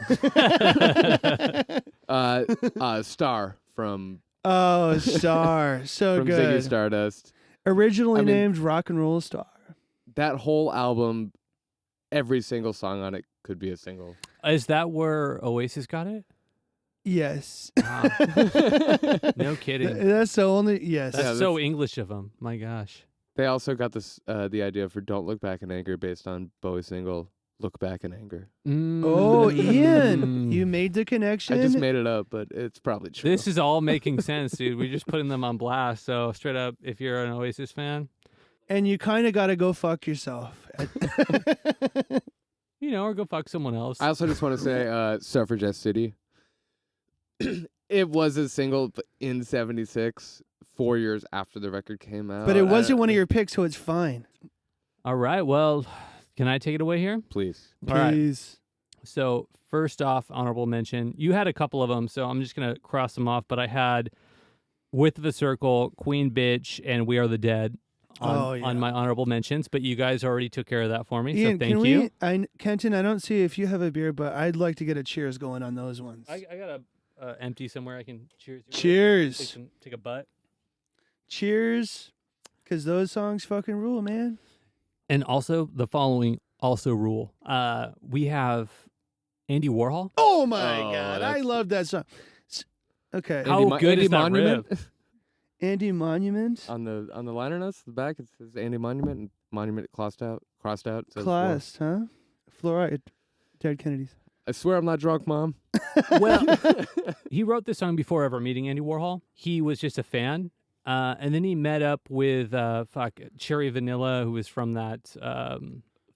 Star from Oh, Star, so from good. Ziggy Stardust. Originally I mean- named Rock and Roll Star. That whole album, every single song on it could be a single. Is that where Oasis got it? Yes. Wow. No kidding. That's the only. Yes. That's Yeah, so English of them. My gosh. They also got this the idea for "Don't Look Back in Anger" based on Bowie's single look back in anger. Oh, Ian, you made the connection. I just made it up, but it's probably true. This is all making sense, dude. We're just putting them on blast. So straight up, if you're an Oasis fan, and you kind of got to go fuck yourself. or go fuck someone else. I also just want to say, Suffragette City. It was a single in '76, 4 years after the record came out. But it wasn't one of your picks, so it's fine. All right. Well, can I take it away here? Please. All right. Please. So first off, honorable mention. You had a couple of them, so I'm just gonna cross them off. But I had Width of a Circle, Queen Bitch, and We Are the Dead on my honorable mentions. But you guys already took care of that for me, Ian, so thank you. Kenton, I don't see if you have a beer, but I'd like to get a cheers going on those ones. I got a empty somewhere I can cheers. Cheers. Take a butt. Cheers. Because those songs fucking rule, man. And also the following also rule. We have Andy Warhol. Oh my Oh, God. I that's- love that song. Okay. How good Andy is that Monument riff? Andy Monument. on the liner notes, the back it says Andy Monument, and Monument crossed out. It says Classed, huh? Fluoride. Dead Kennedys. I swear I'm not drunk, Mom. Well, he wrote this song before ever meeting Andy Warhol. He was just a fan. And then he met up with Cherry Vanilla, who was from that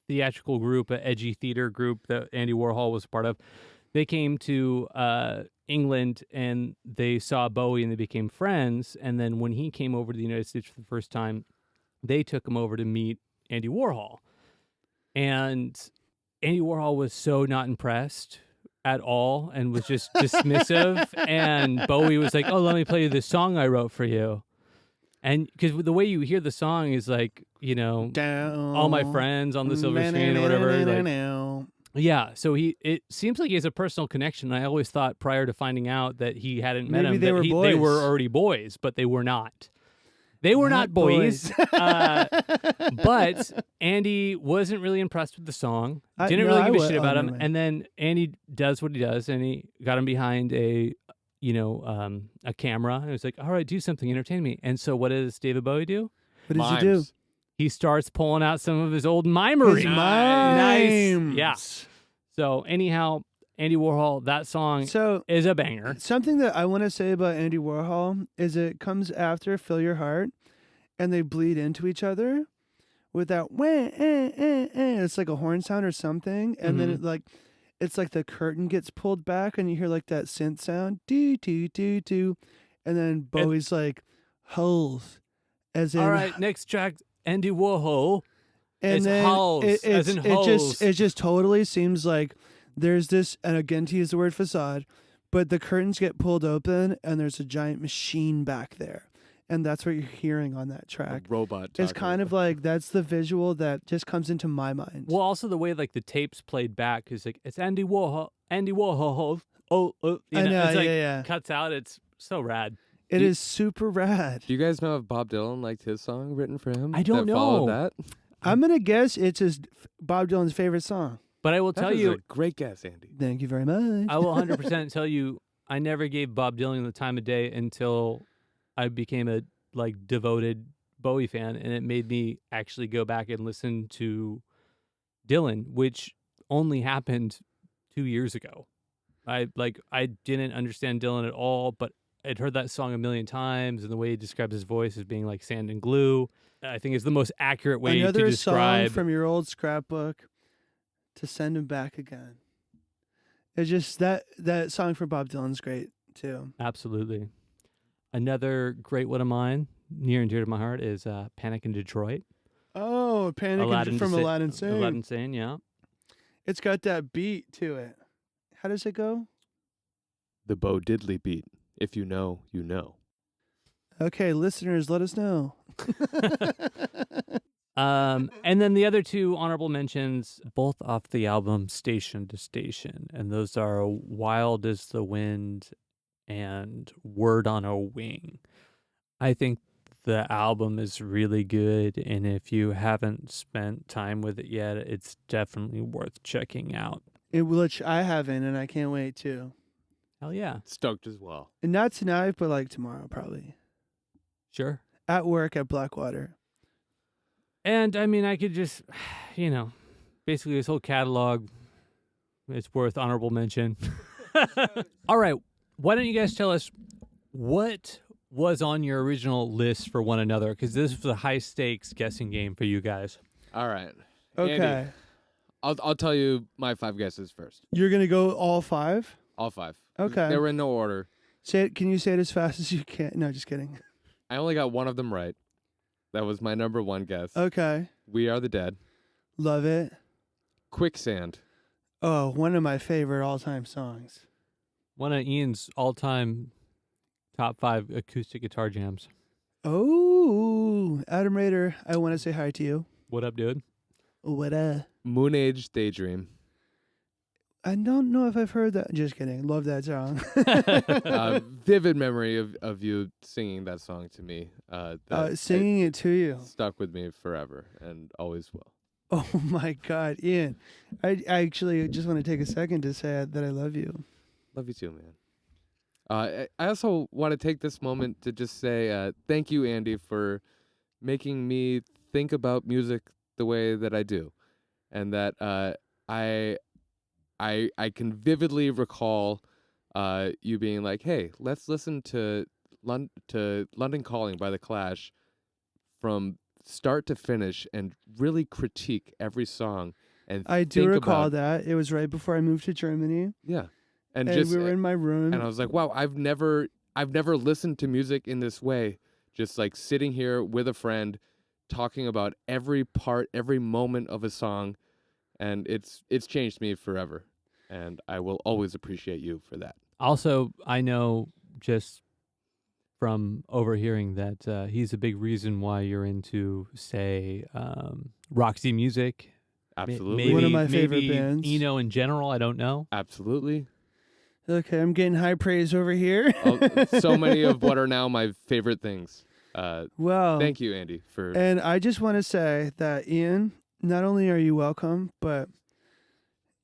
theatrical group, an edgy theater group that Andy Warhol was part of. They came to England and they saw Bowie and they became friends. And then when he came over to the United States for the first time, they took him over to meet Andy Warhol. And Andy Warhol was so not impressed at all and was just dismissive. And Bowie was like, "Oh, let me play you this song I wrote for you." And because the way you hear the song is like, Down. all my friends on the silver screen or whatever. Like, yeah. So it seems like he has a personal connection. I always thought prior to finding out that he hadn't met Maybe him, they that were they boys. were already boys, but they were not. They were not boys. But Andy wasn't really impressed with the song. Didn't really give a shit about him. And then Andy does what he does, and he got him behind a camera. And he was like, "All right, do something, entertain me." And so what does David Bowie do? What did you do? Mimes. He starts pulling out some of his old mimery. His Nice. mimes. Yeah. So anyhow, Andy Warhol, that song So is a banger. something that I want to say about Andy Warhol is it comes after Fill Your Heart, and they bleed into each other with that wah, it's like a horn sound or something, and then it's like the curtain gets pulled back and you hear like that synth sound, doo doo doo doo, and then Bowie's like holes, as in All right, next track, Andy Warhol. and it's then holes, as in holes. it just totally seems like there's this, and again to use the word facade, but the curtains get pulled open and there's a giant machine back there, and that's what you're hearing on that track. Robot. It's talking kind of about- like that's the visual that just comes into my mind. Well, also the way like the tapes played back is like it's Andy Warhol. Oh, I know, it's like yeah. cuts out. It's so rad. It is super rad. Do you guys know if Bob Dylan liked his song written for him? I don't that followed know. that? I'm gonna guess it's Bob Dylan's favorite song. But I will That tell was you, a great guess, Andy. Thank you very much. I will 100% tell you, I never gave Bob Dylan the time of day until I became a devoted Bowie fan, and it made me actually go back and listen to Dylan, which only happened 2 years ago. I didn't understand Dylan at all, but I'd heard that song a million times, and the way he describes his voice as being like sand and glue, I think is the most accurate way Another to describe. song from your old scrapbook, To Send Him Back Again. It's just that song for Bob Dylan's great too. Absolutely. Another great one of mine, near and dear to my heart, is Panic in Detroit. Oh, Panic from Aladdin Sane. Aladdin Sane, yeah. It's got that beat to it. How does it go? The Bo Diddley beat. If you know, you know. Okay, listeners, let us know. And then the other two honorable mentions, both off the album Station to Station, and those are Wild as the Wind and Word on a Wing. I think the album is really good, and if you haven't spent time with it yet, it's definitely worth checking out. Which I haven't, and I can't wait to. Hell yeah. Stoked as well. And not tonight, but like tomorrow, probably. Sure. At work at Blackwater. And I mean, I could just, basically his whole catalog. It's worth honorable mention. All right. Why don't you guys tell us what was on your original list for one another? Because this was a high stakes guessing game for you guys. All right. Okay. Andy, I'll tell you my 5 guesses first. You're going to go all 5? All 5. Okay. They were in no order. Say it. Can you say it as fast as you can? No, just kidding. I only got one of them right. That was my number 1 guess. Okay. We Are the Dead. Love it. Quicksand. Oh, one of my favorite all-time songs. One of Ian's all-time top 5 acoustic guitar jams. Oh, Adam Rader, I want to say hi to you. What up, dude? What up? Moon Age Daydream. I don't know if I've heard that. Just kidding. Love that song. Vivid memory of you singing that song to me. Singing it to you. Stuck with me forever and always will. Oh my God, Ian. I actually just want to take a second to say that I love you. Love you too, man. I also want to take this moment to just say thank you, Andy, for making me think about music the way that I do, and that I can vividly recall you being like, "Hey, let's listen to London Calling by The Clash from start to finish and really critique every song." And I do think recall about, that. It was right before I moved to Germany. yeah, and And just we were in my room. and I was like, "Wow, I've never listened to music in this way." Just like sitting here with a friend, talking about every part, every moment of a song, and it's changed me forever. And I will always appreciate you for that. Also, I know just from overhearing that he's a big reason why you're into, say, Roxy Music. Absolutely. Maybe, One of my favorite maybe bands. Eno in general, I don't know. Absolutely. Okay, I'm getting high praise over here. So many of what are now my favorite things. Well, Thank you, Andy, for and I just want to say that, Ian, not only are you welcome, but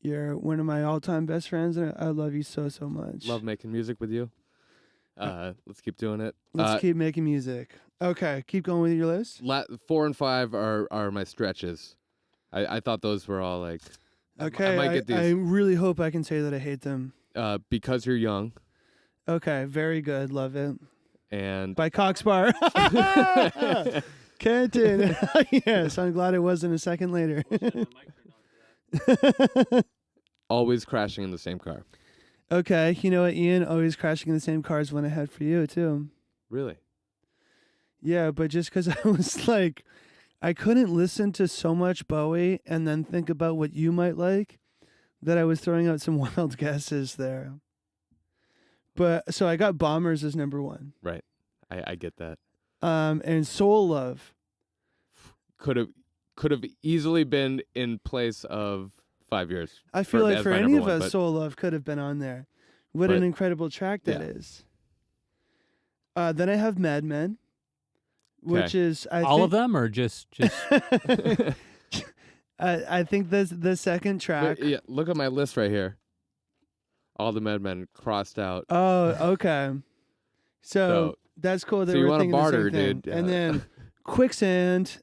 you're one of my all-time best friends, and I love you so, so much. love making music with you. Let's keep doing it. Let's keep making music. Okay, keep going with your list. 4 and 5 are my stretches. I thought those were all like. Okay, I might get these. I really hope I can say that I hate them. Because You're Young. Okay, very good. Love it. And By Coxbar. Kenton. Yes, I'm glad it wasn't a second later. Always Crashing in the Same Car. Okay, you know what, Ian? Always Crashing in the Same Cars went ahead for you, too. Really? Yeah, but just because I was like, I couldn't listen to so much Bowie and then think about what you might like, that I was throwing out some wild guesses there. But so I got Bombers as number 1. Right. I get that. And Soul Love. Could have easily been in place of 5 years. I feel like as for my any number of one, us, but Soul Love could have been on there. What But- an incredible track that yeah. is. Then I have Mad Men, which Okay. is All of them, or just I think the second track. Yeah, look at my list right here. All the Mad Men crossed out. Oh, okay. So that's cool that so you we're wanna thinking barter, the same thing. dude. And Yeah. then Quicksand.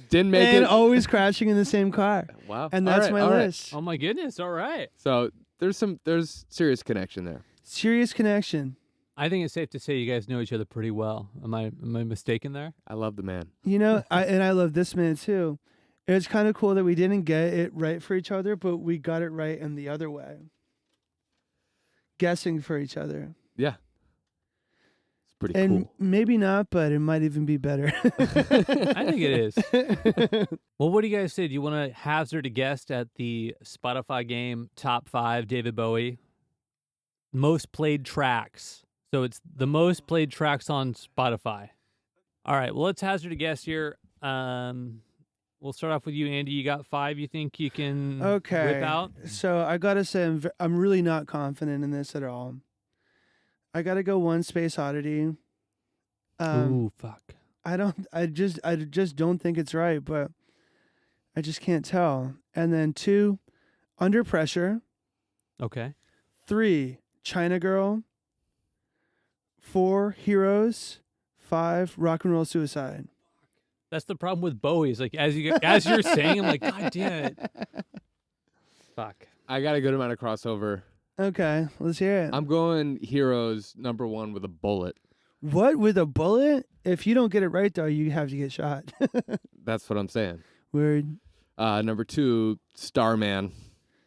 Didn't make and it. Always Crashing in the Same Car. Wow. And All that's right, my all right. list. oh my goodness! All right. So there's serious connection there. Serious connection. I think it's safe to say you guys know each other pretty well. Am I mistaken there? I love the man. You know, I love this man too. It's kind of cool that we didn't get it right for each other, but we got it right in the other way. Guessing for each other. Yeah. It's pretty And cool. maybe not, but it might even be better. I think it is. Well, what do you guys say? Do you want to hazard a guess at the Spotify game top 5 David Bowie most played tracks? So it's the most played tracks on Spotify. All right. Well, let's hazard a guess here. We'll start off with you, Andy. You got 5 you think you can Okay. whip out? So I gotta say, I'm really not confident in this at all. I gotta go One Space Oddity. Ooh, fuck. I just don't think it's right, but I just can't tell. And then 2, Under Pressure. Okay. 3, China Girl. 4, Heroes. 5, Rock and Roll Suicide. That's the problem with Bowie. Is like as you're saying, I'm like, God damn it. Fuck. I got a good amount of crossover. Okay, let's hear it. I'm going Heroes #1 with a bullet. What, with a bullet? If you don't get it right, though, you have to get shot. That's what I'm saying. Word. #2, Starman.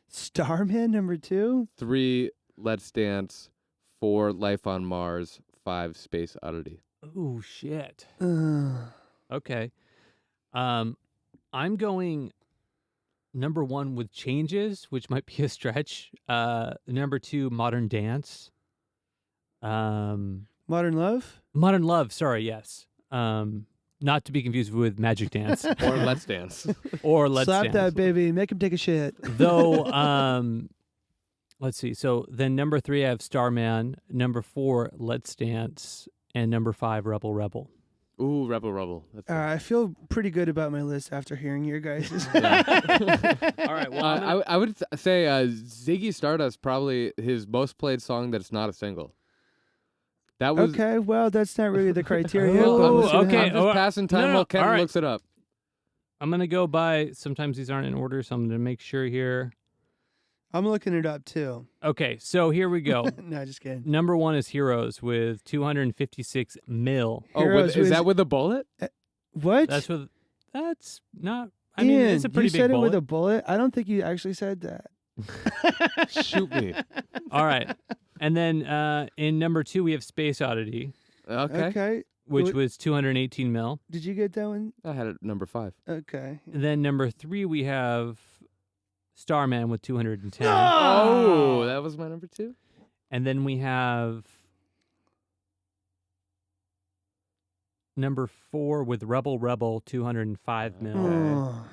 Starman #2? 3, Let's Dance. 4, Life on Mars. 5, Space Oddity. Oh shit. Ugh. Okay. I'm going #1 with Changes, which might be a stretch. #2, Modern Dance. Modern Love? Modern Love, sorry, yes. Not to be confused with Magic Dance. Or Let's Dance. Or Let's Slap Dance. that baby, make him take a shit. Though, let's see. So then #3, I have Starman. #4, Let's Dance. And #5, Rebel Rebel. Ooh, Rebel. That's I feel pretty good about my list after hearing your guys'. All right, well, I would say Ziggy Stardust, probably his most played song that's not a single. That was Okay, well, that's not really the criteria. Oh, but let's see what okay. happens. I'm just passing time no, while Kevin all right. looks it up. I'm going to go by, sometimes these aren't in order, so I'm going to make sure here. I'm looking it up, too. Okay, so here we go. No, just kidding. #1 is Heroes with 256 mil. Heroes Is with- that with a bullet? What? That's not, I mean, Ian, it's a pretty you big said bullet. it with a bullet? I don't think you actually said that. Shoot me. All right. And then in #2, we have Space Oddity, Okay. which What- was 218 mil. Did you get that one? I had it #5. Okay. Then #3, we have Starman with 210. Oh, that was my #2. And then we have #4 with Rebel Rebel, 205 mil. Oh.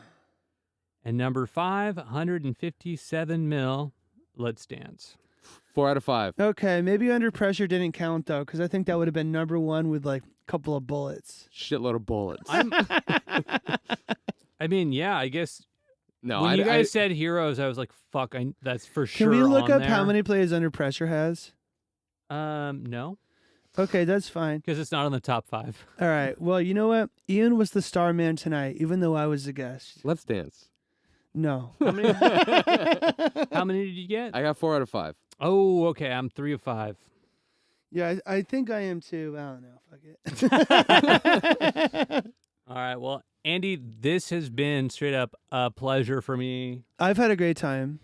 And #5, 157 mil, Let's Dance. 4 out of 5. Okay, maybe Under Pressure didn't count, though, because I think that would have been #1 with, like, a couple of bullets. Shitload of bullets. I mean, yeah, I guess No, when I, you guys I, said Heroes, I was like, fuck, that's for Can sure we look on up how there. many plays Under Pressure has? No, Okay, that's fine. because it's not on the top 5. All right. Well, you know what? Ian was the star man tonight, even though I was the guest. Let's Dance. No. How many did you get? I got 4 out of 5. Oh, okay, I'm 3 of 5. Yeah, I think I am too. I don't know. Fuck it. All right, well, Andy, this has been straight up a pleasure for me. I've had a great time.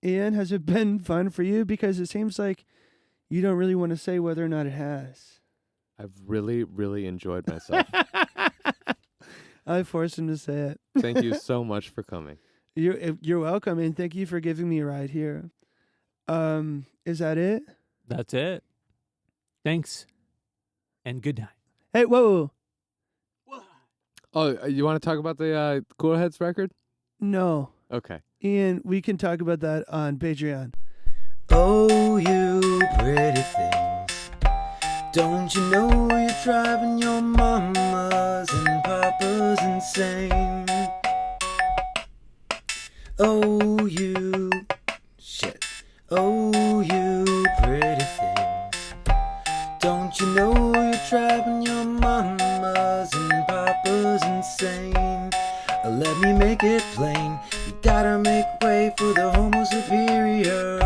Ian, has it been fun for you? Because it seems like you don't really want to say whether or not it has. I've really, really enjoyed myself. I forced him to say it. Thank you so much for coming. You're welcome, and thank you for giving me a ride here. Is that it? That's it. Thanks, and good night. Hey, whoa. Oh, you want to talk about the Cool Heads record? No. Okay. Ian, we can talk about that on Patreon. Oh, you pretty things. Don't you know you're driving your mamas and papas insane? Oh, you... Shit. Oh, you pretty things. Don't you know you're driving your mamas and papas insane? Let me make it plain. You gotta make way for the homo superior.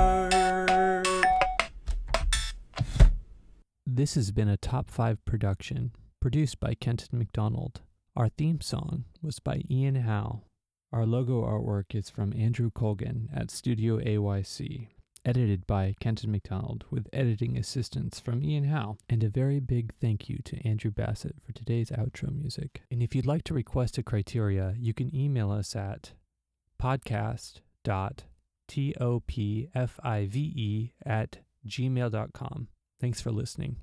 This has been a Top 5 production, produced by Kenton McDonald. Our theme song was by Ian Howe. Our logo artwork is from Andrew Colgan at Studio AYC. Edited by Kenton McDonald with editing assistance from Ian Howe. And a very big thank you to Andrew Bassett for today's outro music. And if you'd like to request a criteria, you can email us at podcast.topfive@gmail.com. Thanks for listening.